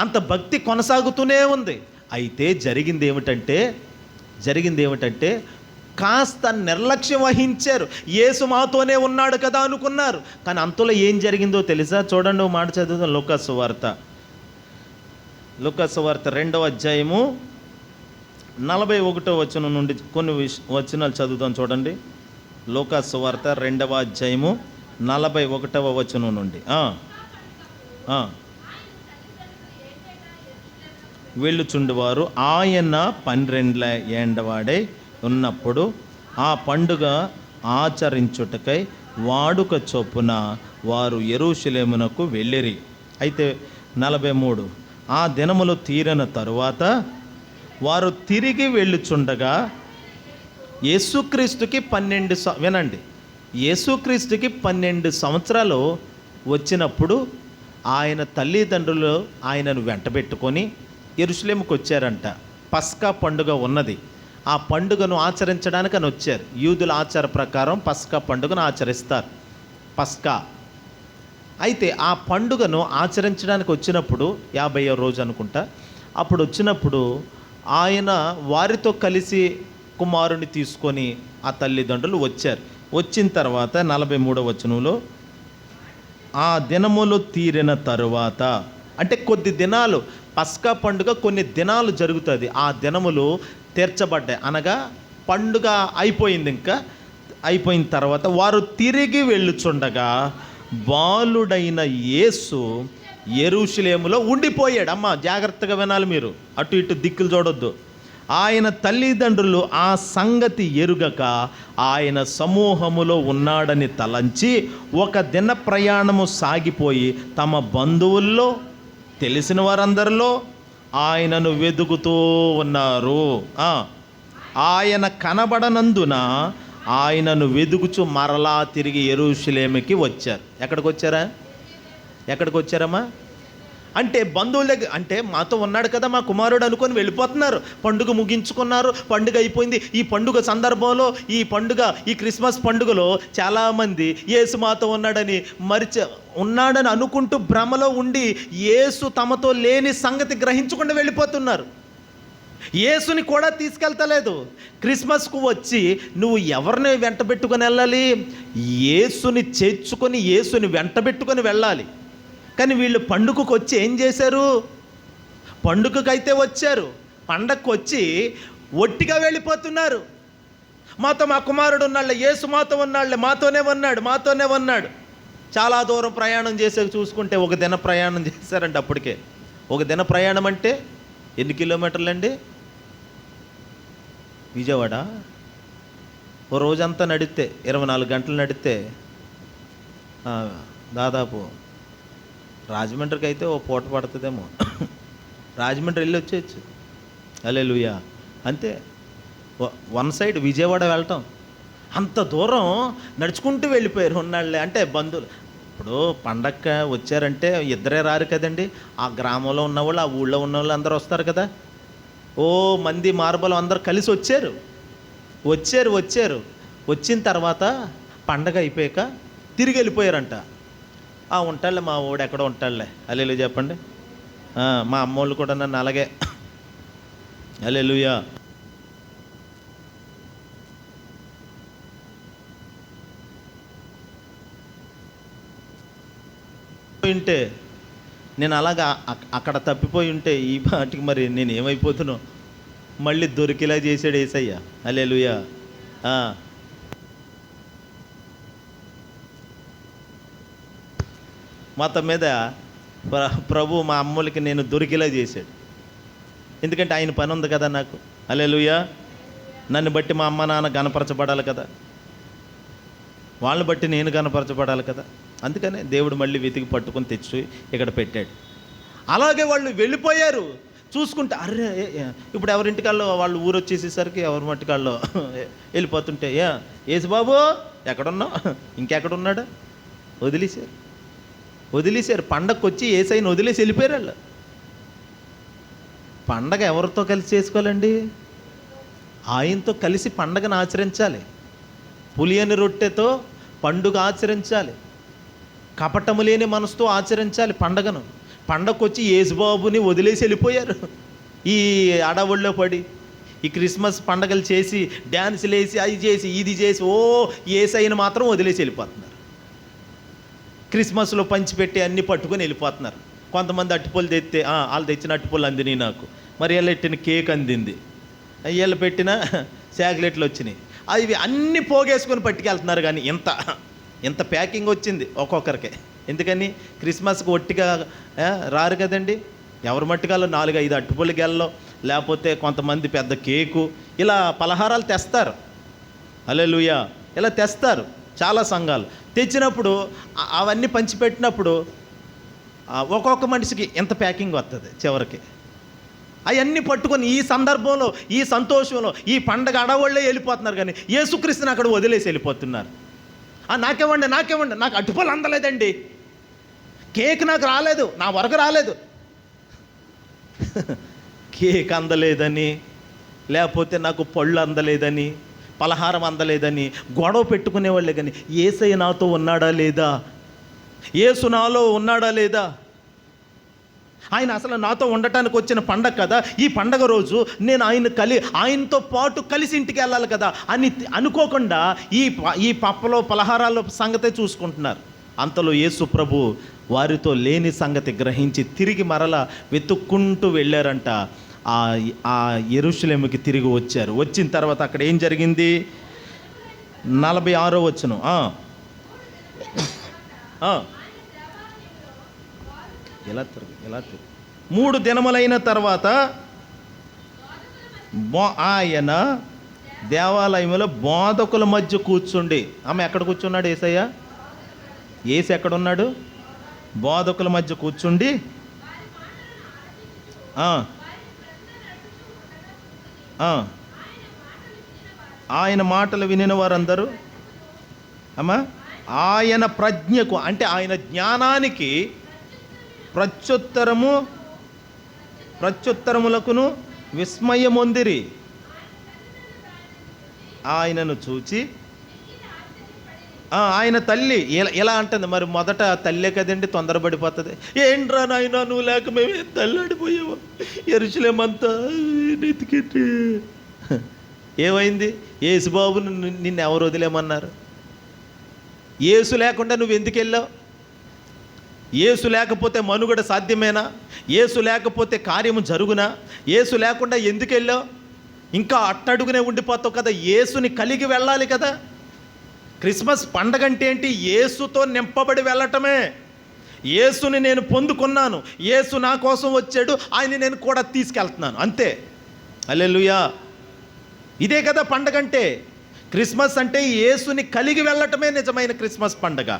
అంత భక్తి కొనసాగుతూనే ఉంది. అయితే జరిగింది ఏమిటంటే కాస్త నిర్లక్ష్యం వహించారు. యేసు మాతోనే ఉన్నాడు కదా అనుకున్నారు. కానీ అంతలో ఏం జరిగిందో తెలుసా? చూడండి, మాట చదువుతాం. లూకాసు వార్త 2వ అధ్యాయము 41వ వచనం నుండి కొన్ని వచనాలు చదువుతాం. చూడండి, లూకాసు వార్త 2వ అధ్యాయము 41వ వచనం నుండి. వెళ్ళుచుండువారు ఆయన 12 ఏండ్లవాడై ఉన్నప్పుడు ఆ పండుగ ఆచరించుటకై వాడుక చొప్పున వారు యెరూషలేమునకు వెళ్ళిరి. అయితే 43, ఆ దినములు తీరిన తరువాత వారు తిరిగి వెళ్ళుచుండగా యేసుక్రీస్తుకి 12 సంవత్సరాలు వచ్చినప్పుడు ఆయన తల్లిదండ్రులు ఆయనను వెంటబెట్టుకొని యెరూషలేముకు వచ్చారంట. పస్కా పండుగ ఉన్నది. ఆ పండుగను ఆచరించడానికి అని వచ్చారు. యూదుల ఆచార ప్రకారం పస్కా పండుగను ఆచరిస్తారు. పస్కా. అయితే ఆ పండుగను ఆచరించడానికి వచ్చినప్పుడు 50వ రోజు అనుకుంటా, అప్పుడు వచ్చినప్పుడు ఆయన వారితో కలిసి కుమారుని తీసుకొని ఆ తల్లిదండ్రులు వచ్చారు. వచ్చిన తర్వాత 43వ వచనంలో ఆ దినములు తీరిన తరువాత, అంటే కొద్ది దినాలు, పస్కా పండుగ కొన్ని దినాలు జరుగుతుంది. ఆ దినములు తీర్చబడ్డాయి, అనగా పండుగ అయిపోయింది. ఇంకా అయిపోయిన తర్వాత వారు తిరిగి వెళ్ళుచుండగా బాలుడైన యేసు యెరూషలేములో ఉండిపోయాడు. అమ్మ జాగ్రత్తగా వినాలి మీరు, అటు ఇటు దిక్కులు చూడొద్దు. ఆయన తల్లిదండ్రులు ఆ సంగతి ఎరుగక ఆయన సమూహములో ఉన్నాడని తలంచి ఒక దిన ప్రయాణము సాగిపోయి తమ బంధువుల్లో, తెలిసిన వారందరిలో ఆయనను వెతుకుతూ ఉన్నారు. ఆయన కనబడనందున ఆయనను వెతుకుచు మరలా తిరిగి యెరూషలేముకి వచ్చారు. ఎక్కడికి వచ్చారమ్మా? అంటే బంధువుల దగ్గర, అంటే మాతో ఉన్నాడు కదా మా కుమారుడు అనుకొని వెళ్ళిపోతున్నారు. పండుగ ముగించుకున్నారు, పండుగ అయిపోయింది. ఈ పండుగ సందర్భంలో, ఈ క్రిస్మస్ పండుగలో చాలామంది యేసు మాతో ఉన్నాడని అనుకుంటూ భ్రమలో ఉండి యేసు తమతో లేని సంగతి గ్రహించకుండా వెళ్ళిపోతున్నారు. యేసుని కూడా తీసుకెళ్తలేదు. క్రిస్మస్కు వచ్చి నువ్వు ఎవరిని వెంటబెట్టుకొని వెళ్ళాలి? యేసుని చేర్చుకొని, యేసుని వెంటబెట్టుకొని వెళ్ళాలి. కానీ వీళ్ళు పండుగకు వచ్చి ఏం చేశారు? పండుగకైతే వచ్చారు, పండగకు వచ్చి ఒట్టిగా వెళ్ళిపోతున్నారు. మాతో మా కుమారుడు ఉన్నాళ్ళే, యేసు మాతో ఉన్నాళ్ళే, మాతోనే ఉన్నాడు. చాలా దూరం ప్రయాణం చేసే చూసుకుంటే 1 దిన ప్రయాణం చేశారండి. అప్పటికే 1 దిన ప్రయాణం అంటే ఎన్ని కిలోమీటర్లండి? విజయవాడ ఓ రోజంతా నడిస్తే 24 గంటలు నడిస్తే దాదాపు రాజమండ్రికి అయితే ఓ పూట పడుతుందేమో. రాజమండ్రి వెళ్ళి వచ్చేయచ్చు. హల్లెలూయా. అంతే, 1 సైడ్ విజయవాడ వెళ్ళటం. అంత దూరం నడుచుకుంటూ వెళ్ళిపోయారు ఉన్నాళ్ళే. అంటే బంధువులు. ఇప్పుడు పండగ వచ్చారంటే ఇద్దరే రారు కదండి. ఆ గ్రామంలో ఉన్నవాళ్ళు, ఆ ఊళ్ళో ఉన్నవాళ్ళు అందరూ వస్తారు కదా. ఓ మంది మార్బలం అందరూ కలిసి వచ్చారు. వచ్చిన తర్వాత పండగ అయిపోయాక తిరిగి వెళ్ళిపోయారంట. ఉంటాడులే మా వాడు ఎక్కడో ఉంటాడులే. హల్లెలూయా చెప్పండి. మా అమ్మోళ్ళు కూడా నన్ను అలాగే. హల్లెలూయా. ఉంటే నేను అలాగా అక్కడ తప్పిపోయి ఉంటే ఈ పాటికి మరి నేను ఏమైపోతున్నా. మళ్ళీ దొరికేలా చేసాడు యేసయ్య. హల్లెలూయా. మొత్తం మీద ప్రభు మా అమ్మలకి నేను దొరికేలా చేశాడు. ఎందుకంటే ఆయన పని ఉంది కదా నాకు. హల్లెలూయా. నన్ను బట్టి మా అమ్మ నాన్న గణపరచబడాలి కదా, వాళ్ళని బట్టి నేను గణపరచబడాలి కదా. అందుకనే దేవుడు మళ్ళీ వెతికి పట్టుకొని తెచ్చి ఇక్కడ పెట్టాడు. అలాగే వాళ్ళు వెళ్ళిపోయారు. చూసుకుంటే అర్రే ఇప్పుడు ఎవరింటికాల్లో వాళ్ళు ఊరు వచ్చేసేసరికి ఎవరి మట్టికాల్లో వెళ్ళిపోతుంటే యేసుబాబు ఎక్కడున్నావు, ఇంకెక్కడున్నాడు, వదిలేశారు. పండగకు వచ్చి యేసయ్యని వదిలేసి వెళ్ళిపోయారు వాళ్ళు. పండగ ఎవరితో కలిసి చేసుకోవాలండి? ఆయనతో కలిసి పండగను ఆచరించాలి. పులియని రొట్టెతో పండుగ ఆచరించాలి. కపటము లేని మనసుతో ఆచరించాలి పండగను. పండగకు వచ్చి యేసుబాబుని వదిలేసి వెళ్ళిపోయారు. ఈ అడవుల్లో పడి ఈ క్రిస్మస్ పండగలు చేసి డ్యాన్సులు వేసి అది చేసి ఇది చేసి యేసయ్యను మాత్రం వదిలేసి వెళ్ళిపోతున్నారు. క్రిస్మస్లో పంచిపెట్టి అన్నీ పట్టుకొని వెళ్ళిపోతున్నారు. కొంతమంది అట్టుపూలు తెస్తే వాళ్ళు తెచ్చిన అట్టుపూలు అందినాయి నాకు, మరి వీళ్ళు పెట్టిన కేక్ అందింది, వీళ్ళు పెట్టిన చాక్లెట్లు వచ్చినాయి, అవి అన్నీ పోగేసుకొని పట్టుకెళ్తున్నారు. కానీ ఇంత ప్యాకింగ్ వచ్చింది ఒక్కొక్కరికి. ఎందుకని క్రిస్మస్కి ఒట్టిగా రారు కదండి. ఎవరి మట్టుకాలో 4-5 అట్టుపూలు గెల్లో, లేకపోతే కొంతమంది పెద్ద కేకు, ఇలా పలహారాలు తెస్తారు. హల్లెలూయా. ఇలా తెస్తారు చాలా సంఘాలు. తెచ్చినప్పుడు అవన్నీ పంచిపెట్టినప్పుడు ఒక్కొక్క మనిషికి ఎంత ప్యాకింగ్ వస్తుంది చివరికి. అవన్నీ పట్టుకొని ఈ సందర్భంలో, ఈ సంతోషంలో, ఈ పండగ అడవుళ్ళే వెళ్ళిపోతున్నారు. కానీ యేసుక్రీస్తుని అక్కడ వదిలేసి వెళ్ళిపోతున్నారు. నాకేవ్వండి, నాకు అటుపలు అందలేదండి, కేక్ నాకు రాలేదు, నా వరకు రాలేదు. కేక్ అందలేదని, లేకపోతే నాకు పళ్ళు అందలేదని, పలహారం అందలేదని గొడవ పెట్టుకునేవాళ్ళే. కానీ యేసయ్య నాతో ఉన్నాడా లేదా, యేసు నాలో ఉన్నాడా లేదా, ఆయన అసలు నాతో ఉండటానికి వచ్చిన పండగ కదా ఈ పండగ రోజు, నేను ఆయనతో పాటు కలిసి ఇంటికి వెళ్ళాలి కదా అని అనుకోకుండా ఈ పప్పలో పలహారాల్లో సంగతే చూసుకుంటున్నారు. అంతలో యేసు ప్రభు వారితో లేని సంగతి గ్రహించి తిరిగి మరలా వెతుక్కుంటూ వెళ్ళారంట. ఆ యెరూషలేముకి తిరిగి వచ్చారు. వచ్చిన తర్వాత అక్కడ ఏం జరిగింది? 46వ వచనం. ఎలా 3 దినములైన తర్వాత ఆయన దేవాలయంలో బోధకుల మధ్య కూర్చుండి. ఎక్కడ కూర్చున్నాడు యేసయ్య? యేసు ఎక్కడున్నాడు? బోధకుల మధ్య కూర్చుండి ఆయన మాటలు వినిన వారందరూ ఆయన ప్రజ్ఞకు, అంటే ఆయన జ్ఞానానికి ప్రత్యుత్తరములకును విస్మయమొందిరి. ఆయనను చూచి ఆయన తల్లి ఎలా అంటుంది మరి? మొదట తల్లే కదండి, తొందరపడిపోతుంది. ఏంట్రా నాయనా నువ్వు లేక మేమే తల్లాడిపోయావు, యెరూషలేమంతా నెతికెట్టి. ఏమైంది? యేసుబాబును నిన్ను ఎవరు వదిలేమన్నారు? యేసు లేకుండా నువ్వు ఎందుకు వెళ్ళావు? యేసు లేకపోతే మనుగడ సాధ్యమేనా? యేసు లేకపోతే కార్యము జరుగునా? యేసు లేకుండా ఎందుకు వెళ్ళావు? ఇంకా అట్టడుగునే ఉండిపోతావు కదా. యేసుని కలిగి వెళ్ళాలి కదా. క్రిస్మస్ పండగ అంటే ఏంటి? యేసుతో నింపబడి వెళ్ళటమే. యేసుని నేను పొందుకున్నాను, యేసు నా కోసం వచ్చాడు, ఆయన్ని నేను కూడా తీసుకెళ్తున్నాను, అంతే. హల్లెలూయా. ఇదే కదా పండగ అంటే. క్రిస్మస్ అంటే యేసుని కలిగి వెళ్ళటమే నిజమైన క్రిస్మస్ పండగ.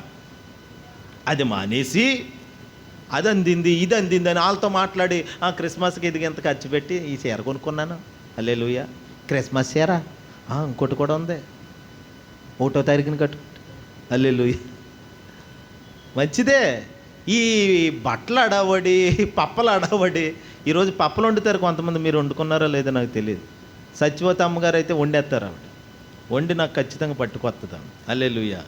అది మానేసి అది అందింది ఇది అందింది అని వాళ్ళతో మాట్లాడి క్రిస్మస్కి ఇది ఎంత ఖర్చు పెట్టి ఈ చీర కొనుక్కున్నాను, హల్లెలూయా, క్రిస్మస్ చీర ఇంకోటి కూడా ఉంది, 1వ తారీఖుని కట్టుకుంటే, హల్లెలూయా, మంచిదే. ఈ బట్టలు అడవడి, పప్పలు అడవడి. ఈరోజు పప్పలు వండుతారు కొంతమంది, మీరు వండుకున్నారో లేదో నాకు తెలియదు. సత్యవతి అమ్మగారు అయితే వండేస్తారు. ఆవిడ వండి నాకు ఖచ్చితంగా పట్టుకొస్తుంది. హల్లెలూయా.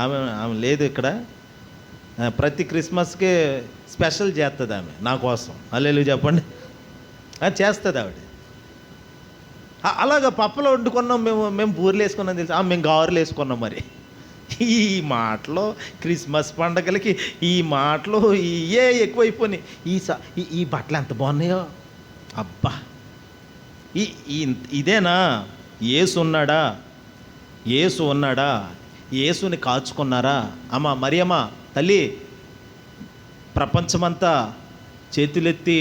ఆమె లేదు ఇక్కడ, ప్రతి క్రిస్మస్కి స్పెషల్ చేస్తుంది ఆమె నా కోసం. హల్లెలూయా చెప్పండి. చేస్తుంది ఆవిడ. అలాగ పప్పులు వండుకున్నాం, మేము బూరెలు వేసుకున్నాం తెలుసు, మేము గారెలు వేసుకున్నాం. మరి ఈ మాటలు క్రిస్మస్ పండగలకి ఈ మాటలు ఇవే ఎక్కువైపోయినాయి. ఈ బట్టలు ఎంత బాగున్నాయో అబ్బా! ఇదేనా యేసు ఉన్నాడా? యేసు ఉన్నాడా? యేసుని కాచుకున్నారా? అమ్మ మరియమ్మ తల్లి, ప్రపంచమంతా చేతులెత్తి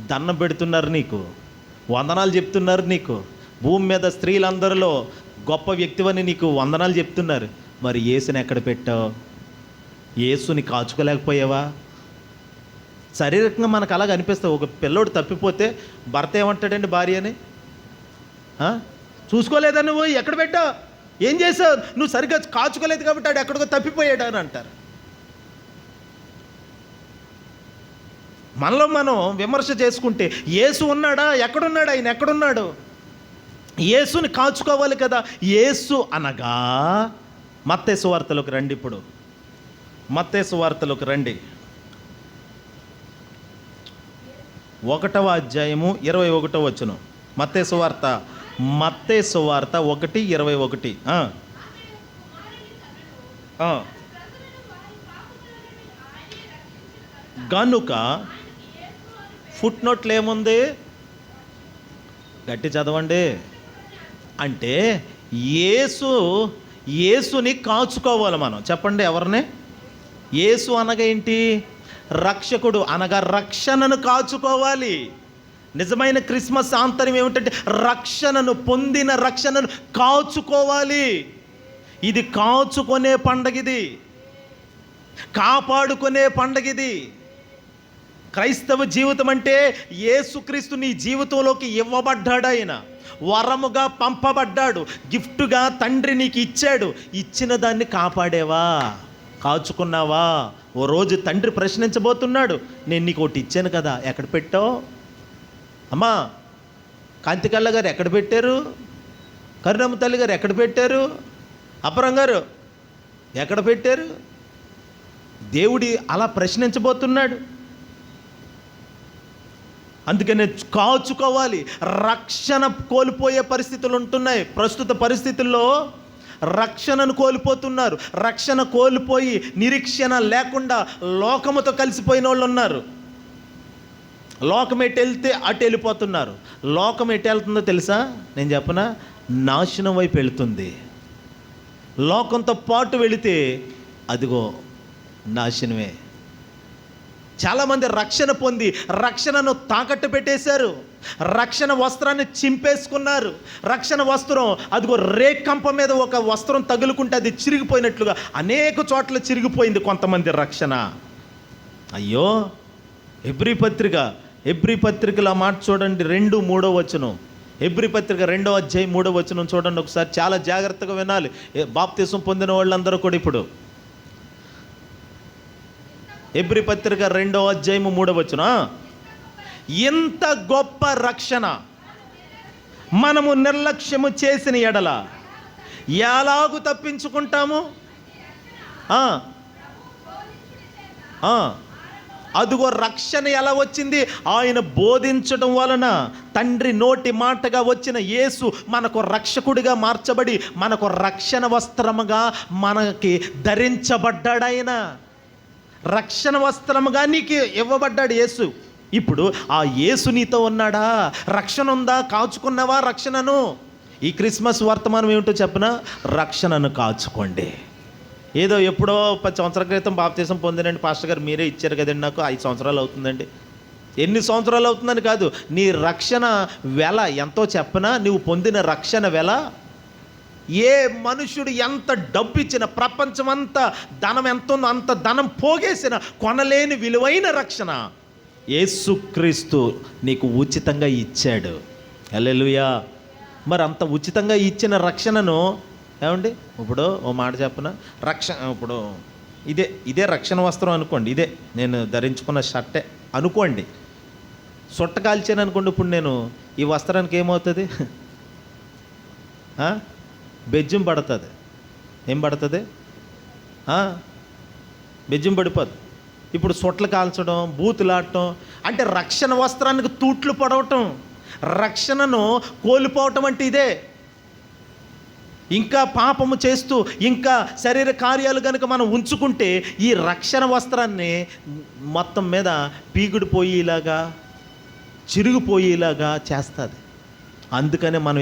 దండం పెడుతున్నారు నీకు, వందనాలు చెప్తున్నారు నీకు. భూమి మీద స్త్రీలందరిలో గొప్ప వ్యక్తివని నీకు వందనాలు చెప్తున్నారు. మరి యేసుని ఎక్కడ పెట్టావు? యేసుని కాచుకోలేకపోయావా? శారీరకంగా మనకు అలాగ అనిపిస్తుంది. ఒక పిల్లోడు తప్పిపోతే భర్త ఏమంటాడండి భార్యని? చూసుకోలేదా నువ్వు? ఎక్కడ పెట్టావు? ఏం చేసావు? నువ్వు సరిగ్గా కాచుకోలేదు కాబట్టి ఆడు ఎక్కడికో తప్పిపోయాడు అని అంటారు. మనలో మనం విమర్శ చేసుకుంటే యేసు ఉన్నాడా? ఎక్కడున్నాడు? ఆయన ఎక్కడున్నాడు? యేసుని కాచుకోవాలి కదా. యేసు అనగా మత్తయి సువార్తలోకి రండి. ఇప్పుడు మత్తయి సువార్తలోకి రండి. 1వ అధ్యాయము 21వ వచనం. మత్తయి సువార్త 1:21. గనుక ఫుట్ నోట్లు ఏముంది? గట్టి చదవండి. అంటే యేసుని కాచుకోవాలి మనం. చెప్పండి ఎవరిని? యేసు అనగా ఏంటి? రక్షకుడు అనగా రక్షణను కాచుకోవాలి. నిజమైన క్రిస్మస్ ఆంతర్యం ఏమిటంటే పొందిన రక్షణను కాచుకోవాలి. ఇది కాచుకునే పండగ, ఇది కాపాడుకునే పండగ. ఇది క్రైస్తవ జీవితం అంటే యేసుక్రీస్తు నీ జీవితంలోకి ఇవ్వబడ్డాడు. ఆయన వరముగా పంపబడ్డాడు, గిఫ్ట్గా తండ్రి నీకు ఇచ్చాడు. ఇచ్చిన దాన్ని కాపాడేవా? కాచుకున్నావా? ఓ రోజు తండ్రి ప్రశ్నించబోతున్నాడు, నేను నీకు ఒకటి ఇచ్చాను కదా, ఎక్కడ పెట్టావు? అమ్మా కాంతికళ్ళ గారు ఎక్కడ పెట్టారు? కరుణమ్మ తల్లి గారు ఎక్కడ పెట్టారు? అపరం గారు ఎక్కడ పెట్టారు? దేవుడి అలా ప్రశ్నించబోతున్నాడు. అందుకనే కాచుకోవాలి. రక్షణ కోల్పోయే పరిస్థితులు ఉంటున్నాయి. ప్రస్తుత పరిస్థితుల్లో రక్షణను కోల్పోతున్నారు. రక్షణ కోల్పోయి నిరీక్షణ లేకుండా లోకముతో కలిసిపోయిన వాళ్ళు ఉన్నారు. లోకం ఎటు వెళ్తే అటు వెళ్ళిపోతున్నారు. లోకం ఎటు వెళ్తుందో తెలుసా? నేను చెప్పనా? నాశనం వైపు వెళుతుంది. లోకంతో పాటు వెళితే అదిగో నాశనమే. చాలామంది రక్షణ పొంది రక్షణను తాకట్టు పెట్టేశారు. రక్షణ వస్త్రాన్ని చింపేసుకున్నారు. రక్షణ వస్త్రం అదిగో రేకంప మీద ఒక వస్త్రం తగులుకుంటే అది చిరిగిపోయినట్లుగా అనేక చోట్ల చిరిగిపోయింది కొంతమంది రక్షణ. అయ్యో! హెబ్రీ పత్రికలో మాట చూడండి, 2:3 వచనం. హెబ్రీ పత్రిక 2వ అధ్యాయం 3వ వచనం చూడండి ఒకసారి. చాలా జాగ్రత్తగా వినాలి బాప్తిసం పొందిన వాళ్ళందరూ కూడా. ఇప్పుడు హెబ్రీ పత్రిక 2వ అధ్యాయము 3వ వచనం. ఇంత గొప్ప రక్షణ మనము నిర్లక్ష్యము చేసిన ఎడల ఎలాగు తప్పించుకుంటాము? అదిగో రక్షణ ఎలా వచ్చింది? ఆయన బోధించడం వలన, తండ్రి నోటి మాటగా వచ్చిన యేసు మనకు రక్షకుడిగా మార్చబడి మనకు రక్షణ వస్త్రముగా మనకి ధరించబడ్డాడు. ఆయన రక్షణ వస్త్రముగా నీకు ఇవ్వబడ్డాడు యేసు. ఇప్పుడు ఆ యేసు నీతో ఉన్నాడా? రక్షణ ఉందా? కాచుకున్నావా రక్షణను? ఈ క్రిస్మస్ వర్తమానం ఏమిటో చెప్పనా? రక్షణను కాచుకోండి. ఏదో ఎప్పుడో 10 సంవత్సరాల క్రితం బాప్తిసం పొందినండి పాస్టర్ గారు, మీరే ఇచ్చారు కదండి, నాకు 5 సంవత్సరాలు అవుతుందండి. ఎన్ని సంవత్సరాలు అవుతుందని కాదు, నీ రక్షణ వెల ఎంతో చెప్పనా? నువ్వు పొందిన రక్షణ వెల. ఏ మనుషుడు ఎంత డబ్బు ఇచ్చిన, ప్రపంచమంతా ధనం ఎంత ఉందో అంత ధనం పోగేసిన కొనలేని విలువైన రక్షణ యేసుక్రీస్తు నీకు ఉచితంగా ఇచ్చాడు. హల్లెలూయా. మరి అంత ఉచితంగా ఇచ్చిన రక్షణను ఏమండి, ఇప్పుడు ఓ మాట చెప్పనా? ఇప్పుడు ఇదే రక్షణ వస్త్రం అనుకోండి, ఇదే నేను ధరించుకున్న షర్టే అనుకోండి. సొట్ట కాల్చాను అనుకోండి, ఇప్పుడు నేను ఈ వస్త్రానికి ఏమవుతుంది? బెజ్జం పడుతుంది. ఏం పడుతుంది? బెజ్జం పడిపోద్ది. ఇప్పుడు సొట్లు కాల్చడం, బూతులాడటం, అంటే రక్షణ వస్త్రానికి తూట్లు పడవటం, రక్షణను కోల్పోవటం అంటే ఇదే. ఇంకా పాపము చేస్తూ ఇంకా శరీర కార్యాలు కనుక మనం ఉంచుకుంటే ఈ రక్షణ వస్త్రాన్ని మొత్తం మీద పీగుడిపోయేలాగా, చిరిగిపోయేలాగా చేస్తుంది. అందుకనే మనం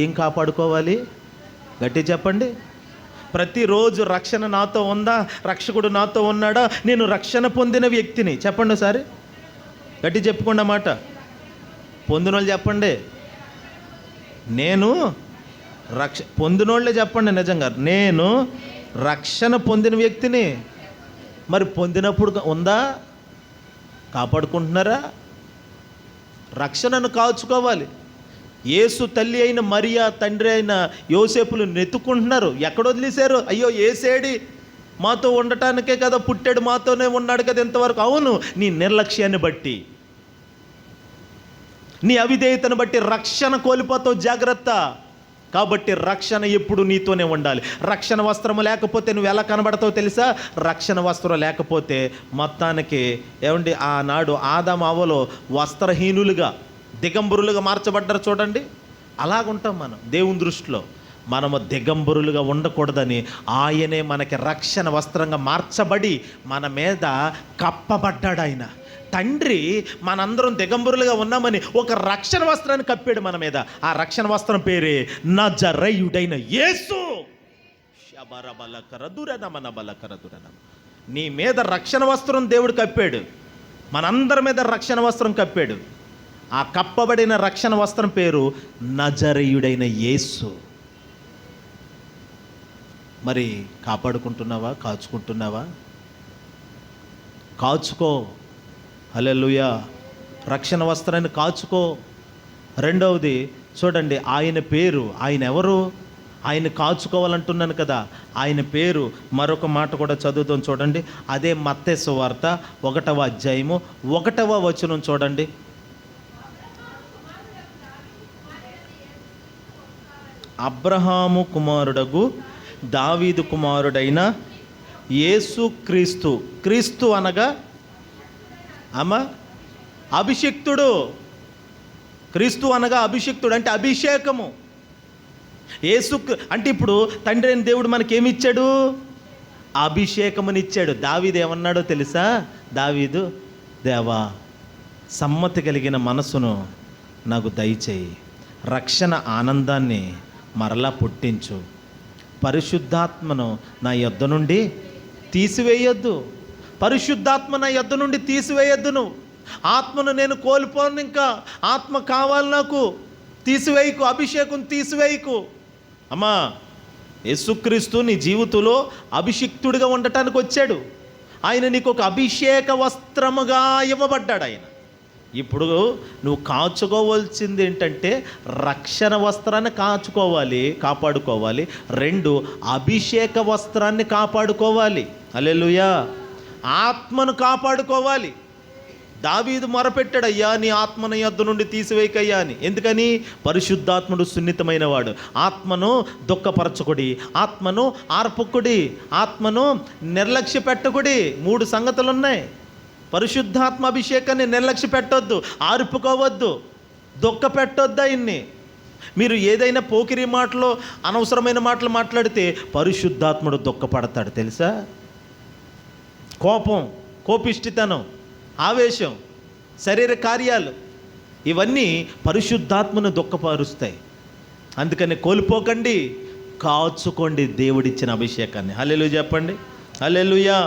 ఏం కాపాడుకోవాలి? గట్టి చెప్పండి. ప్రతిరోజు రక్షణ నాతో ఉందా? రక్షకుడు నాతో ఉన్నాడా? నేను రక్షణ పొందిన వ్యక్తిని చెప్పండి ఒకసారి. గట్టి చెప్పుకోండి మాట. పొందిన వాళ్ళు చెప్పండి. నేను పొందినోళ్ళే చెప్పండి. నిజంగా నేను రక్షణ పొందిన వ్యక్తిని. మరి పొందినప్పుడు ఉందా? కాపాడుకుంటున్నారా? రక్షణను కాచుకోవాలి. యేసు తల్లి అయిన మరియా, తండ్రి అయిన యోసేపులు నెత్తుకుంటున్నారు. ఎక్కడ వదిలేశారు? అయ్యో యేసేడి, మాతో ఉండటానికే కదా పుట్టాడు, మాతోనే ఉన్నాడు కదా ఇంతవరకు. అవును, నీ నిర్లక్ష్యాన్ని బట్టి, నీ అవిధేయతను బట్టి రక్షణ కోల్పోతావు. జాగ్రత్త. కాబట్టి రక్షణ ఎప్పుడు నీతోనే ఉండాలి. రక్షణ వస్త్రము లేకపోతే నువ్వు ఎలా కనబడతావు తెలుసా? రక్షణ వస్త్రం లేకపోతే మొత్తానికి ఏమండి, ఆనాడు ఆదాము అవ్వలు వస్త్రహీనులుగా, దిగంబరులుగా మార్చబడ్డారు చూడండి. అలాగుంటాం మనం దేవుని దృష్టిలో. మనము దిగంబరులుగా ఉండకూడదని ఆయనే మనకి రక్షణ వస్త్రంగా మార్చబడి మన మీద కప్పబడ్డాడు. ఆయన తండ్రి మనందరం దిగంబరులుగా ఉన్నామని ఒక రక్షణ వస్త్రాన్ని కప్పాడు మన మీద. ఆ రక్షణ వస్త్రం పేరే నజరేయుడైన యేసు. నీ మీద రక్షణ వస్త్రం దేవుడు కప్పాడు, మనందరి మీద రక్షణ వస్త్రం కప్పాడు. ఆ కప్పబడిన రక్షణ వస్త్రం పేరు నజరేయుడైన యేసు. మరి కాపాడుకుంటున్నావా? కాచుకుంటున్నావా? కాచుకో. హల్లెలూయా. రక్షణ వస్త్రాన్ని కాచుకో. రెండవది చూడండి, ఆయన పేరు. ఆయన ఎవరు? ఆయన కాచుకోవాలంటున్నాను కదా. ఆయన పేరు మరొక మాట కూడా చదువుతాం చూడండి. అదే మత్తయి సువార్త 1వ అధ్యాయము 1వ వచనం చూడండి. అబ్రహాము కుమారుడగు దావీదు కుమారుడైన యేసు క్రీస్తు. క్రీస్తు అనగా అభిషిక్తుడు. క్రీస్తు అనగా అభిషిక్తుడు, అంటే అభిషేకము. యేసు అంటే ఇప్పుడు తండ్రి అయిన దేవుడు మనకేమిచ్చాడు? అభిషేకమునిచ్చాడు. దావీదు ఏమన్నాడో తెలుసా? దావీదు, దేవా సమ్మతి కలిగిన మనసును నాకు దయచేయి, రక్షణ ఆనందాన్ని మరలా పుట్టించు, పరిశుద్ధాత్మను నా యొద్ద నుండి తీసివేయొద్దు. పరిశుద్ధాత్మ నా యొద్ద నుండి తీసివేయొద్దు. నువ్వు ఆత్మను నేను కోల్పోను. ఇంకా ఆత్మ కావాలి నాకు. తీసివేయకు, అభిషేకం తీసివేయకు. అమ్మా, యేసుక్రీస్తు నీ జీవితంలో అభిషిక్తుడిగా ఉండటానికి వచ్చాడు. ఆయన నీకు ఒక అభిషేక వస్త్రముగా ఇవ్వబడ్డాడు. ఆయన ఇప్పుడు నువ్వు కాచుకోవాల్సింది ఏంటంటే రక్షణ వస్త్రాన్ని కాపాడుకోవాలి. 2 అభిషేక వస్త్రాన్ని కాపాడుకోవాలి. హల్లెలూయా. ఆత్మను కాపాడుకోవాలి. దావీదు మొరపెట్టాడు, అయ్యా నీ ఆత్మను యొద్ద నుండి తీసివేయకయ్యా అని. ఎందుకని? పరిశుద్ధాత్ముడు సున్నితమైన వాడు. ఆత్మను దుఃఖపరచకుడి, ఆత్మను ఆర్పకుడి, ఆత్మను నిర్లక్ష్య పెట్టకుడి. 3 సంగతులు ఉన్నాయి. పరిశుద్ధాత్మ అభిషేకాన్ని నిర్లక్ష్య పెట్టొద్దు, ఆర్పుకోవద్దు, దుఃఖ పెట్టొద్దు. ఆయన్ని మీరు ఏదైనా పోకిరి మాటలు, అనవసరమైన మాటలు మాట్లాడితే పరిశుద్ధాత్ముడు దుఃఖపడతాడు తెలుసా? కోపం, కోపిష్టితనం, ఆవేశం, శరీర కార్యాలు ఇవన్నీ పరిశుద్ధాత్మను దుఃఖపరుస్తాయి. అందుకని కోల్పోకండి, కాచుకోండి దేవుడిచ్చిన అభిషేకాన్ని. హల్లెలూయా చెప్పండి. హల్లెలూయా.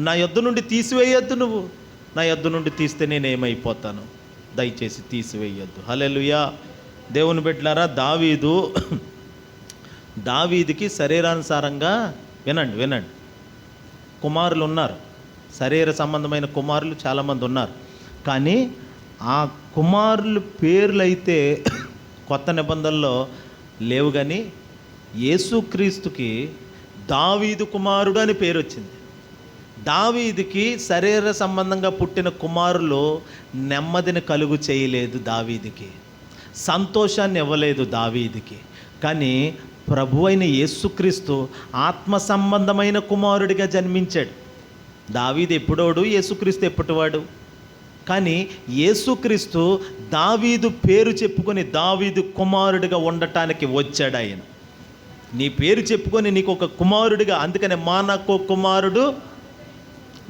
నా యొద్ద నుండి తీసివేయొద్దు. నువ్వు నా యొద్ద నుండి తీస్తే నేనేమైపోతాను? దయచేసి తీసివేయొద్దు. హల్లెలూయా. దేవుని బిడ్డలారా, దావీదుకి శరీరానుసారంగా వినండి, కుమారులు ఉన్నారు. శరీర సంబంధమైన కుమారులు చాలామంది ఉన్నారు. కానీ ఆ కుమారుల పేర్లు అయితే కొత్త నిబంధనలో లేవు. కానీ యేసుక్రీస్తుకి దావీదు కుమారుడు అని పేరు వచ్చింది. దావీదుకి శరీర సంబంధంగా పుట్టిన కుమారులు నెమ్మదిని కలుగు చేయలేదు, దావీదుకి సంతోషాన్ని ఇవ్వలేదు దావీదుకి. కానీ ప్రభు అయిన యేసుక్రీస్తు ఆత్మ సంబంధమైన కుమారుడిగా జన్మించాడు. దావీదు ఎప్పుడోడు, యేసుక్రీస్తు ఎప్పటివాడు. కానీ యేసుక్రీస్తు దావీదు పేరు చెప్పుకొని దావీదు కుమారుడిగా ఉండటానికి వచ్చాడు. ఆయన నీ పేరు చెప్పుకొని నీకు ఒక కుమారుడిగా, అందుకనే మానకు కుమారుడు,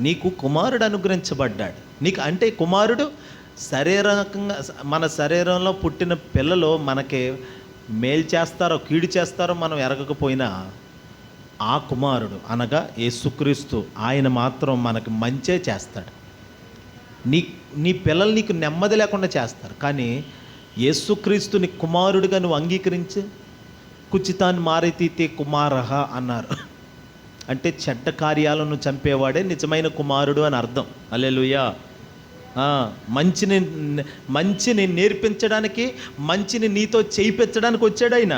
నీకు కుమారుడు అనుగ్రహించబడ్డాడు. నీకు అంటే కుమారుడు శారీరకంగా, మన శరీరంలో పుట్టిన పిల్లలు మనకి మేలు చేస్తారో కీడు చేస్తారో మనం ఎరగకపోయినా ఆ కుమారుడు అనగా యేసుక్రీస్తు ఆయన మాత్రం మనకు మంచే చేస్తాడు. నీ పిల్లలు నీకు నెమ్మది లేకుండా చేస్తారు. కానీ యేసుక్రీస్తుని కుమారుడిగా నువ్వు అంగీకరించి కుచితాన్ని మారైతీతే కుమారహ అన్నారు. అంటే చెడ్డ కార్యాలను చంపేవాడే నిజమైన కుమారుడు అని అర్థం. హల్లెలూయా. మంచిని నేర్పించడానికి, మంచిని నీతో చేయించడానికి వచ్చాడు ఆయన.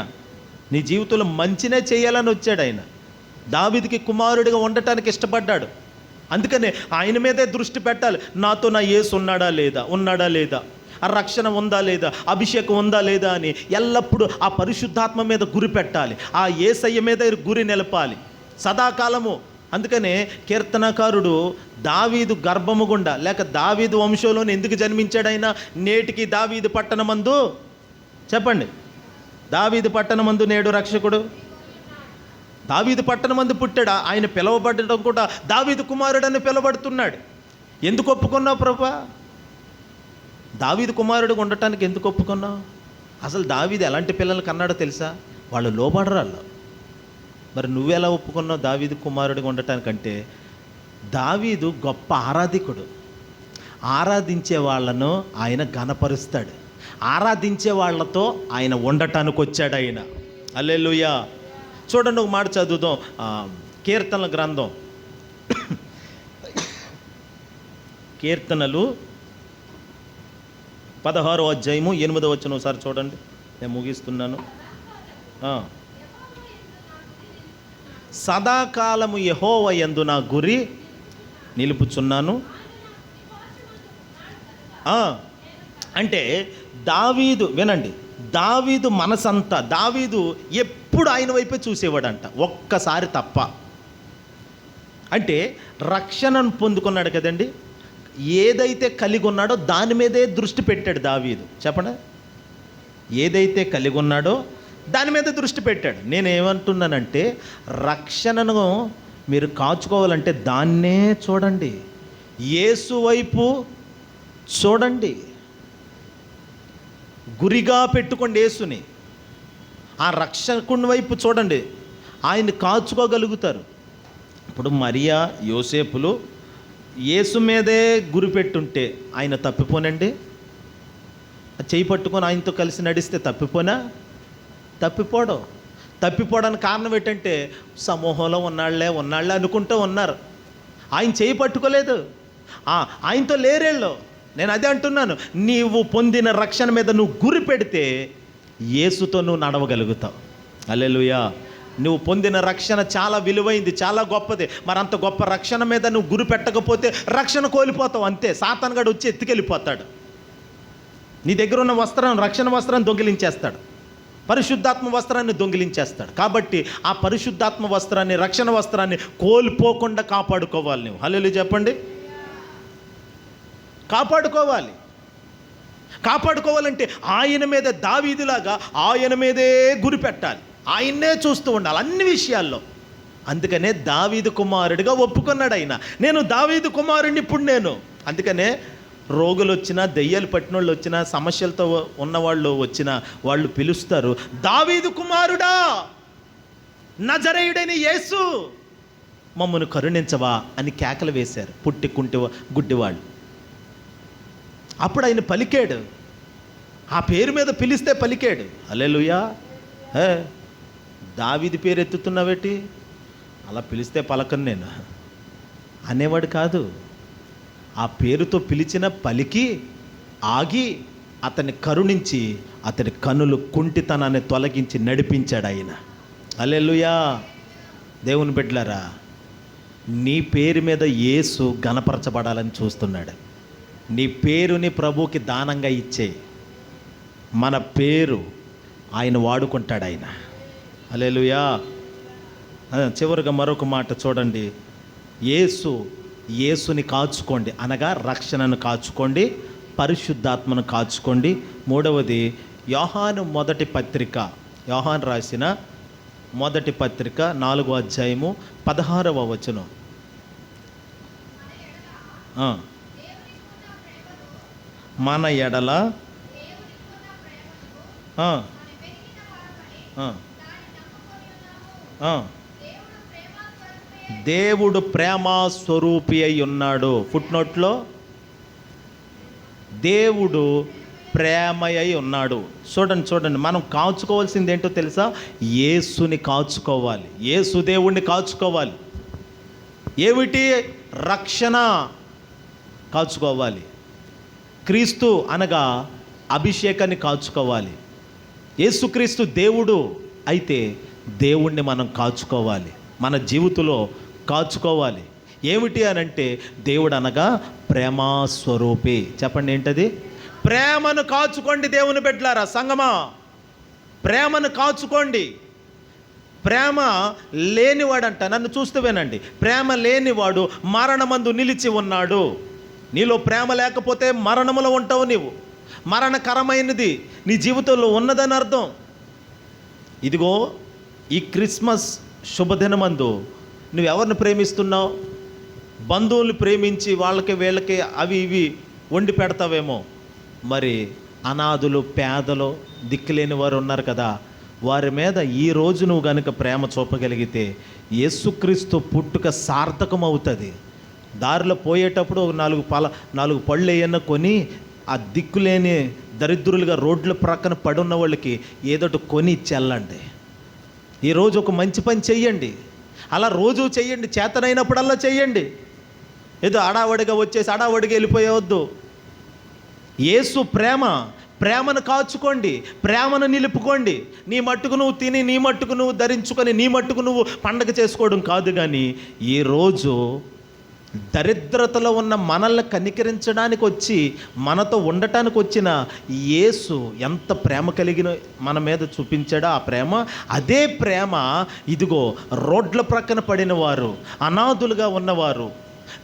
నీ జీవితంలో మంచినే చేయాలని వచ్చాడు ఆయన. దావీదుకి కుమారుడిగా ఉండటానికి ఇష్టపడ్డాడు. అందుకనే ఆయన మీదే దృష్టి పెట్టాలి. నాతో నా యేసు ఉన్నాడా లేదా, ఆ రక్షణ ఉందా లేదా, అభిషేకం ఉందా లేదా అని ఎల్లప్పుడూ ఆ పరిశుద్ధాత్మ మీద గురి పెట్టాలి. ఆ యేసయ్య మీద గురి నిలపాలి సదాకాలము. అందుకనే కీర్తనకారుడు దావీదు గర్భము గుండా లేక దావీదు వంశంలోనే ఎందుకు జన్మించాడైనా? నేటికి దావీదు పట్టణమందు, చెప్పండి, దావీదు పట్టణమందు నేడు రక్షకుడు. దావీదు పట్టణమందు పుట్టాడు. ఆయన పిలువబడటం కూడా దావీదు కుమారుడని పిలువబడుతున్నాడు. ఎందుకు ఒప్పుకున్నావు ప్రభా? దావీదు కుమారుడు ఉండటానికి ఎందుకు ఒప్పుకున్నావు? అసలు దావీదు ఎలాంటి పిల్లలు కన్నాడో తెలుసా? వాళ్ళు లోబడరాళ్ళు. మరి నువ్వెలా ఒప్పుకున్నావు దావీదు కుమారుడిగా ఉండటానికంటే? దావీదు గొప్ప ఆరాధికుడు. ఆరాధించే వాళ్ళను ఆయన ఘనపరుస్తాడు. ఆరాధించే వాళ్ళతో ఆయన ఉండటానికి వచ్చాడు ఆయన. హల్లెలూయా. చూడండి, ఒక మాట చదువుదాం. కీర్తనల గ్రంథం, కీర్తనలు 16వ అధ్యాయము 8వ వచనం ఒకసారి చూడండి. నేను ముగిస్తున్నాను. సదాకాలము యెహోవా యందు నా గురి నిలుపుచున్నాను. అంటే దావీదు, వినండి, దావీదు మనసంతా, దావీదు ఎప్పుడు ఆయన వైపే చూసేవాడంట, ఒక్కసారి తప్ప. అంటే రక్షణను పొందుకున్నాడు కదండి, ఏదైతే కలిగి ఉన్నాడో దాని మీదే దృష్టి పెట్టాడు దావీదు. చెప్పండి, ఏదైతే కలిగి ఉన్నాడో దాని మీద దృష్టి పెట్టాడు. నేనేమంటున్నానంటే, రక్షణను మీరు కాచుకోవాలంటే దాన్నే చూడండి, యేసు వైపు చూడండి, గురిగా పెట్టుకోండి యేసుని. ఆ రక్షకుని వైపు చూడండి, ఆయన్ని కాచుకోగలుగుతారు. ఇప్పుడు మరియా యోసేపులు యేసు మీదే గురి పెట్టుంటే ఆయన తప్పిపోనండి? చేయి పట్టుకొని ఆయనతో కలిసి నడిస్తే తప్పిపోవడానికి కారణం ఏంటంటే సమూహంలో ఉన్నాళ్లే అనుకుంటూ ఉన్నారు. ఆయన చేయి పట్టుకోలేదు, ఆయనతో లేరేళ్ళు. నేను అదే అంటున్నాను, నీవు పొందిన రక్షణ మీద నువ్వు గురి పెడితే యేసుతో నువ్వు నడవగలుగుతావు. హల్లెలూయా. నువ్వు పొందిన రక్షణ చాలా విలువైంది, చాలా గొప్పది. మరి అంత గొప్ప రక్షణ మీద నువ్వు గురి పెట్టకపోతే రక్షణ కోల్పోతావు అంతే. సాతానుగాడు వచ్చి ఎత్తుకెళ్ళిపోతాడు. నీ దగ్గర ఉన్న వస్త్రం, రక్షణ వస్త్రాన్ని దొంగిలించేస్తాడు, పరిశుద్ధాత్మ వస్త్రాన్ని దొంగిలించేస్తాడు. కాబట్టి ఆ పరిశుద్ధాత్మ వస్త్రాన్ని, రక్షణ వస్త్రాన్ని కోల్పోకుండా కాపాడుకోవాలి నువ్వు. హల్లెలూయా చెప్పండి. కాపాడుకోవాలంటే ఆయన మీద దావీదులాగా ఆయన మీదే గురి పెట్టాలి, ఆయన్నే చూస్తూ ఉండాలి అన్ని విషయాల్లో. అందుకనే దావీదు కుమారుడిగా ఒప్పుకున్నాడు ఆయన. నేను దావీదు కుమారుడిని ఇప్పుడు నేను. అందుకనే రోగులు వచ్చినా, దెయ్యాలు పట్టిన వాళ్ళు వచ్చినా, సమస్యలతో ఉన్నవాళ్ళు వచ్చినా వాళ్ళు పిలుస్తారు, దావీదు కుమారుడా, నజరేయుడైన యేసు మమ్మను కరుణించవా అని కేకలు వేశారు పుట్టి గుడ్డివాళ్ళు. అప్పుడు ఆయన పలికాడు, ఆ పేరు మీద పిలిస్తే పలికాడు. హల్లెలూయా. దావీదు పేరు ఎత్తుతున్నావేటి? అలా పిలిస్తే పలకను నేను అనేవాడు కాదు. ఆ పేరుతో పిలిచిన పలికి ఆగి అతన్ని కరుణించి అతని కనులు కుంటితనాన్ని తొలగించి నడిపించాడు ఆయన. హల్లెలూయా. దేవుని బిడ్డలారా, నీ పేరు మీద యేసు ఘనపరచబడాలని చూస్తున్నాడు. నీ పేరుని ప్రభువుకి దానంగా ఇచ్చే. మన పేరు ఆయన వాడుకుంటాడు ఆయన. హల్లెలూయా. చివరిగా మరొక మాట చూడండి. యేసుని కాచుకోండి, అనగా రక్షణను కాచుకోండి, పరిశుద్ధాత్మను కాచుకోండి. మూడవది యోహాను రాసిన మొదటి పత్రిక 4వ అధ్యాయము 16వ వచనం. మన ఎడల దేవుడు ప్రేమ స్వరూపి అయి ఉన్నాడు. ఫుట్నోట్లో దేవుడు ప్రేమ అయి ఉన్నాడు. చూడండి, మనం కాచుకోవాల్సింది ఏంటో తెలుసా? యేసుని కాచుకోవాలి, యేసు దేవుణ్ణి కాచుకోవాలి. ఏమిటి? రక్షణ కాచుకోవాలి. క్రీస్తు అనగా అభిషేకాన్ని కాచుకోవాలి. యేసుక్రీస్తు దేవుడు అయితే దేవుణ్ణి మనం కాచుకోవాలి, మన జీవితంలో కాచుకోవాలి. ఏమిటి అనంటే దేవుడు అనగా ప్రేమస్వరూపి. చెప్పండి ఏంటది? ప్రేమను కాచుకోండి దేవుని బిడ్డలారా, సంగమా, ప్రేమను కాచుకోండి. ప్రేమ లేనివాడంట, నన్ను చూస్తూ వినండి, ప్రేమ లేనివాడు మరణమందు నిలిచి ఉన్నాడు. నీలో ప్రేమ లేకపోతే మరణములో ఉంటావు నీవు. మరణకరమైనది నీ జీవితంలో ఉన్నదని అర్థం. ఇదిగో ఈ క్రిస్మస్ శుభదినమందు నువ్వెవరిని ప్రేమిస్తున్నావు? బంధువుల్ని ప్రేమించి వాళ్ళకి వీళ్ళకి అవి ఇవి వండి పెడతావేమో. మరి అనాథులు, పేదలు, దిక్కులేని వారు ఉన్నారు కదా, వారి మీద ఈరోజు నువ్వు కనుక ప్రేమ చూపగలిగితే యేసుక్రీస్తు పుట్టుక సార్థకం అవుతుంది. దారిలో పోయేటప్పుడు 4 పళ్ళు ఏమన్నా కొని ఆ దిక్కులేని దరిద్రులుగా రోడ్ల ప్రక్కన పడున్న వాళ్ళకి ఏదోటి కొని చెల్లండి. ఈరోజు ఒక మంచి పని చెయ్యండి. అలా రోజు చెయ్యండి, చేతనైనప్పుడల్లా చెయ్యండి. ఏదో అడావడిగా వచ్చేసి అడావడిగా వెళ్ళిపోయేవద్దు. యేసు ప్రేమను కాచుకోండి, ప్రేమను నిలుపుకోండి. నీ మట్టుకు నువ్వు తిని, నీ మట్టుకు నువ్వు ధరించుకొని, నీ మట్టుకు నువ్వు పండగ చేసుకోవడం కాదు. కానీ ఈరోజు దరిద్రతలో ఉన్న మనల్ని కనికరించడానికి వచ్చి మనతో ఉండటానికి వచ్చిన యేసు ఎంత ప్రేమ కలిగిన మన మీద చూపించాడో ఆ ప్రేమ, అదే ప్రేమ ఇదిగో రోడ్ల ప్రక్కన పడిన వారు, అనాథులుగా ఉన్నవారు,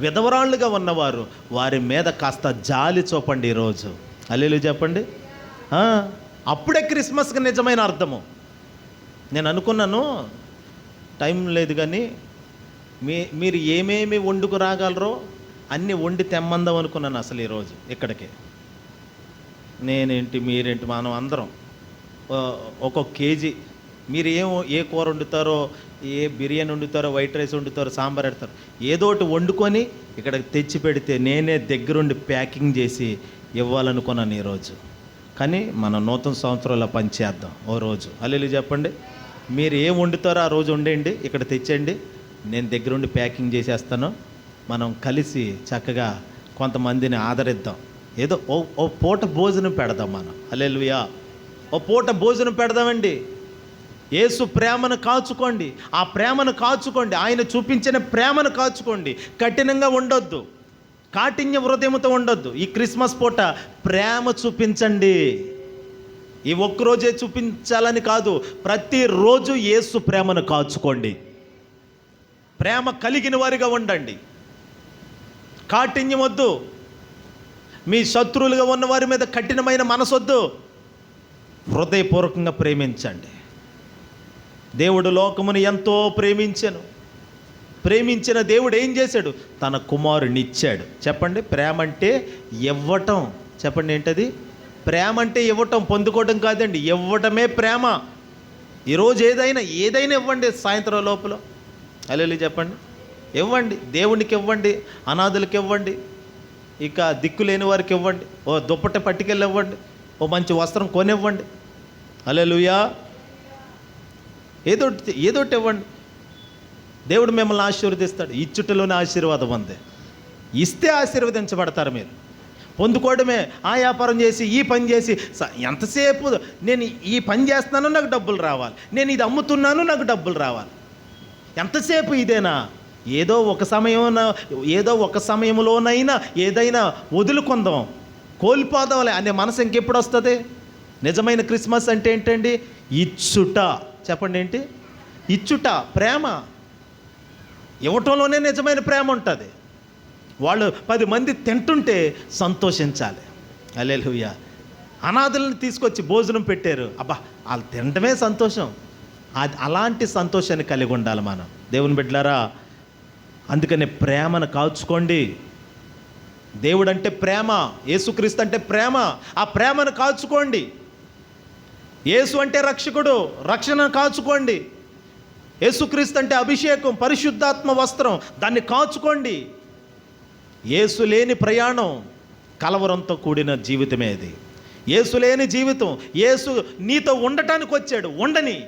విధవరాళ్ళుగా ఉన్నవారు, వారి మీద కాస్త జాలి చూపండి ఈరోజు. హల్లెలూయా చెప్పండి. అప్పుడే క్రిస్మస్కి నిజమైన అర్థము. నేను అనుకున్నాను, టైం లేదు కానీ మీరు ఏమేమి వండుకు రాగలరో అన్నీ వండి తెమ్మందాం అనుకున్నాను అసలు ఈరోజు ఇక్కడికి. నేనేంటి, మీరేంటి, మనం అందరం ఒక్కొక్క కేజీ. మీరు ఏ కూర వండుతారో, ఏ బిర్యానీ వండుతారో, వైట్ రైస్ వండుతారో, సాంబార్ పెడతారో, ఏదో ఒకటి వండుకొని ఇక్కడికి తెచ్చి పెడితే నేనే దగ్గరుండి ప్యాకింగ్ చేసి ఇవ్వాలనుకున్నాను ఈరోజు. కానీ మన నూతన సంవత్సరంలో పనిచేద్దాం ఓ రోజు. హల్లెలూయా చెప్పండి. మీరు ఏం వండుతారో ఆ రోజు వండేయండి, ఇక్కడ తెచ్చండి, నేను దగ్గరుండి ప్యాకింగ్ చేసేస్తాను. మనం కలిసి చక్కగా కొంతమందిని ఆదరిద్దాం. ఏదో ఓ పూట భోజనం పెడదాం మనం. హల్లెలూయా. ఓ పూట భోజనం పెడదామండి. యేసు ప్రేమను కాచుకోండి, ఆ ప్రేమను కాచుకోండి, ఆయన చూపించిన ప్రేమను కాచుకోండి. కఠినంగా ఉండొద్దు, కాఠిన్య హృదయంతో ఉండొద్దు. ఈ క్రిస్మస్ పూట ప్రేమ చూపించండి. ఈ ఒక్కరోజే చూపించాలని కాదు, ప్రతిరోజు యేసు ప్రేమను కాచుకోండి. ప్రేమ కలిగిన వారిగా ఉండండి. కాఠిన్యం వద్దు. మీ శత్రువులుగా ఉన్న వారి మీద కఠినమైన మనసొద్దు. హృదయపూర్వకంగా ప్రేమించండి. దేవుడు లోకమును ఎంతో ప్రేమించిన దేవుడు ఏం చేశాడు? తన కుమారుని ఇచ్చాడు. చెప్పండి, ప్రేమ అంటే ఇవ్వటం. చెప్పండి ఏంటది? ప్రేమ అంటే ఇవ్వటం, పొందుకోవటం కాదండి, ఇవ్వటమే ప్రేమ. ఈరోజు ఏదైనా ఇవ్వండి సాయంత్రం లోపల. హల్లెలూయా చెప్పండి. ఇవ్వండి, దేవునికి ఇవ్వండి, అనాథులకు ఇవ్వండి, ఇక దిక్కులేని వారికి ఇవ్వండి, ఓ దుప్పట పట్టుకెళ్ళి ఇవ్వండి, ఓ మంచి వస్త్రం కొనివ్వండి. హల్లెలూయా. ఏదోటి ఇవ్వండి. దేవుడు మిమ్మల్ని ఆశీర్వదిస్తాడు. ఇచ్చుటలోనే ఆశీర్వాదం ఉంది. ఇస్తే ఆశీర్వదించబడతారు. మీరు పొందుకోవడమే ఆ వ్యాపారం చేసి, ఈ పని చేసి, ఎంతసేపు నేను ఈ పని చేస్తున్నాను నాకు డబ్బులు రావాలి, నేను ఇది అమ్ముతున్నాను నాకు డబ్బులు రావాలి, ఎంతసేపు ఇదేనా? ఏదో ఒక సమయంలోనైనా ఏదైనా వదులుకుందాం, కోల్పోదాంలే అనే మనసు ఇంకెప్పుడు వస్తుంది? నిజమైన క్రిస్మస్ అంటే ఏంటండి? ఇచ్చుట. చెప్పండి ఏంటి? ఇచ్చుట. ప్రేమ. ఇవ్వటంలోనే నిజమైన ప్రేమ ఉంటుంది. వాళ్ళు 10 మంది తింటుంటే సంతోషించాలి. హల్లెలూయా. అనాథులను తీసుకొచ్చి భోజనం పెట్టారు, అబ్బా వాళ్ళు తినడమే సంతోషం. అది అలాంటి సంతోషాన్ని కలిగి ఉండాలి మనం, దేవుని బిడ్డలారా. అందుకని ప్రేమను కాల్చుకోండి. దేవుడు అంటే ప్రేమ, యేసుక్రీస్తు అంటే ప్రేమ. ఆ ప్రేమను కాల్చుకోండి. యేసు అంటే రక్షకుడు, రక్షణను కాల్చుకోండి. యేసుక్రీస్తు అంటే అభిషేకం, పరిశుద్ధాత్మ వస్త్రం, దాన్ని కాచుకోండి. యేసు లేని ప్రయాణం కలవరంతో కూడిన జీవితమే అది. యేసు లేని జీవితం. యేసు నీతో ఉండటానికి వచ్చాడు, ఉండని.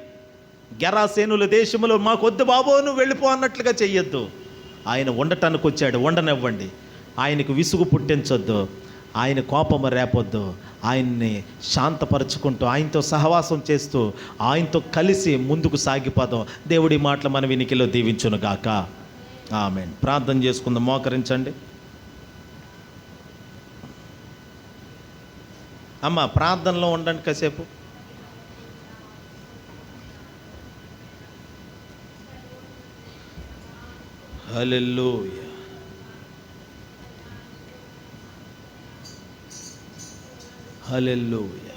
గెరాసేనుల దేశంలో మాకొద్దు బాబో నువ్వు వెళ్ళిపో అన్నట్లుగా చెయ్యొద్దు. ఆయన ఉండటానికి వచ్చాడు, ఉండనివ్వండి. ఆయనకు విసుగు పుట్టించొద్దు, ఆయన కోపము రేపొద్దు. ఆయన్ని శాంతపరుచుకుంటూ, ఆయనతో సహవాసం చేస్తూ, ఆయనతో కలిసి ముందుకు సాగిపోదాం. దేవుడి మాటలు మన వినికిలో దీవించును గాక. ఆమేన్. ప్రార్థన చేసుకుందాం. మోకరించండి. అమ్మ ప్రార్థనలో ఉండండి కాసేపు. హల్లెలూయా. హల్లెలూయా.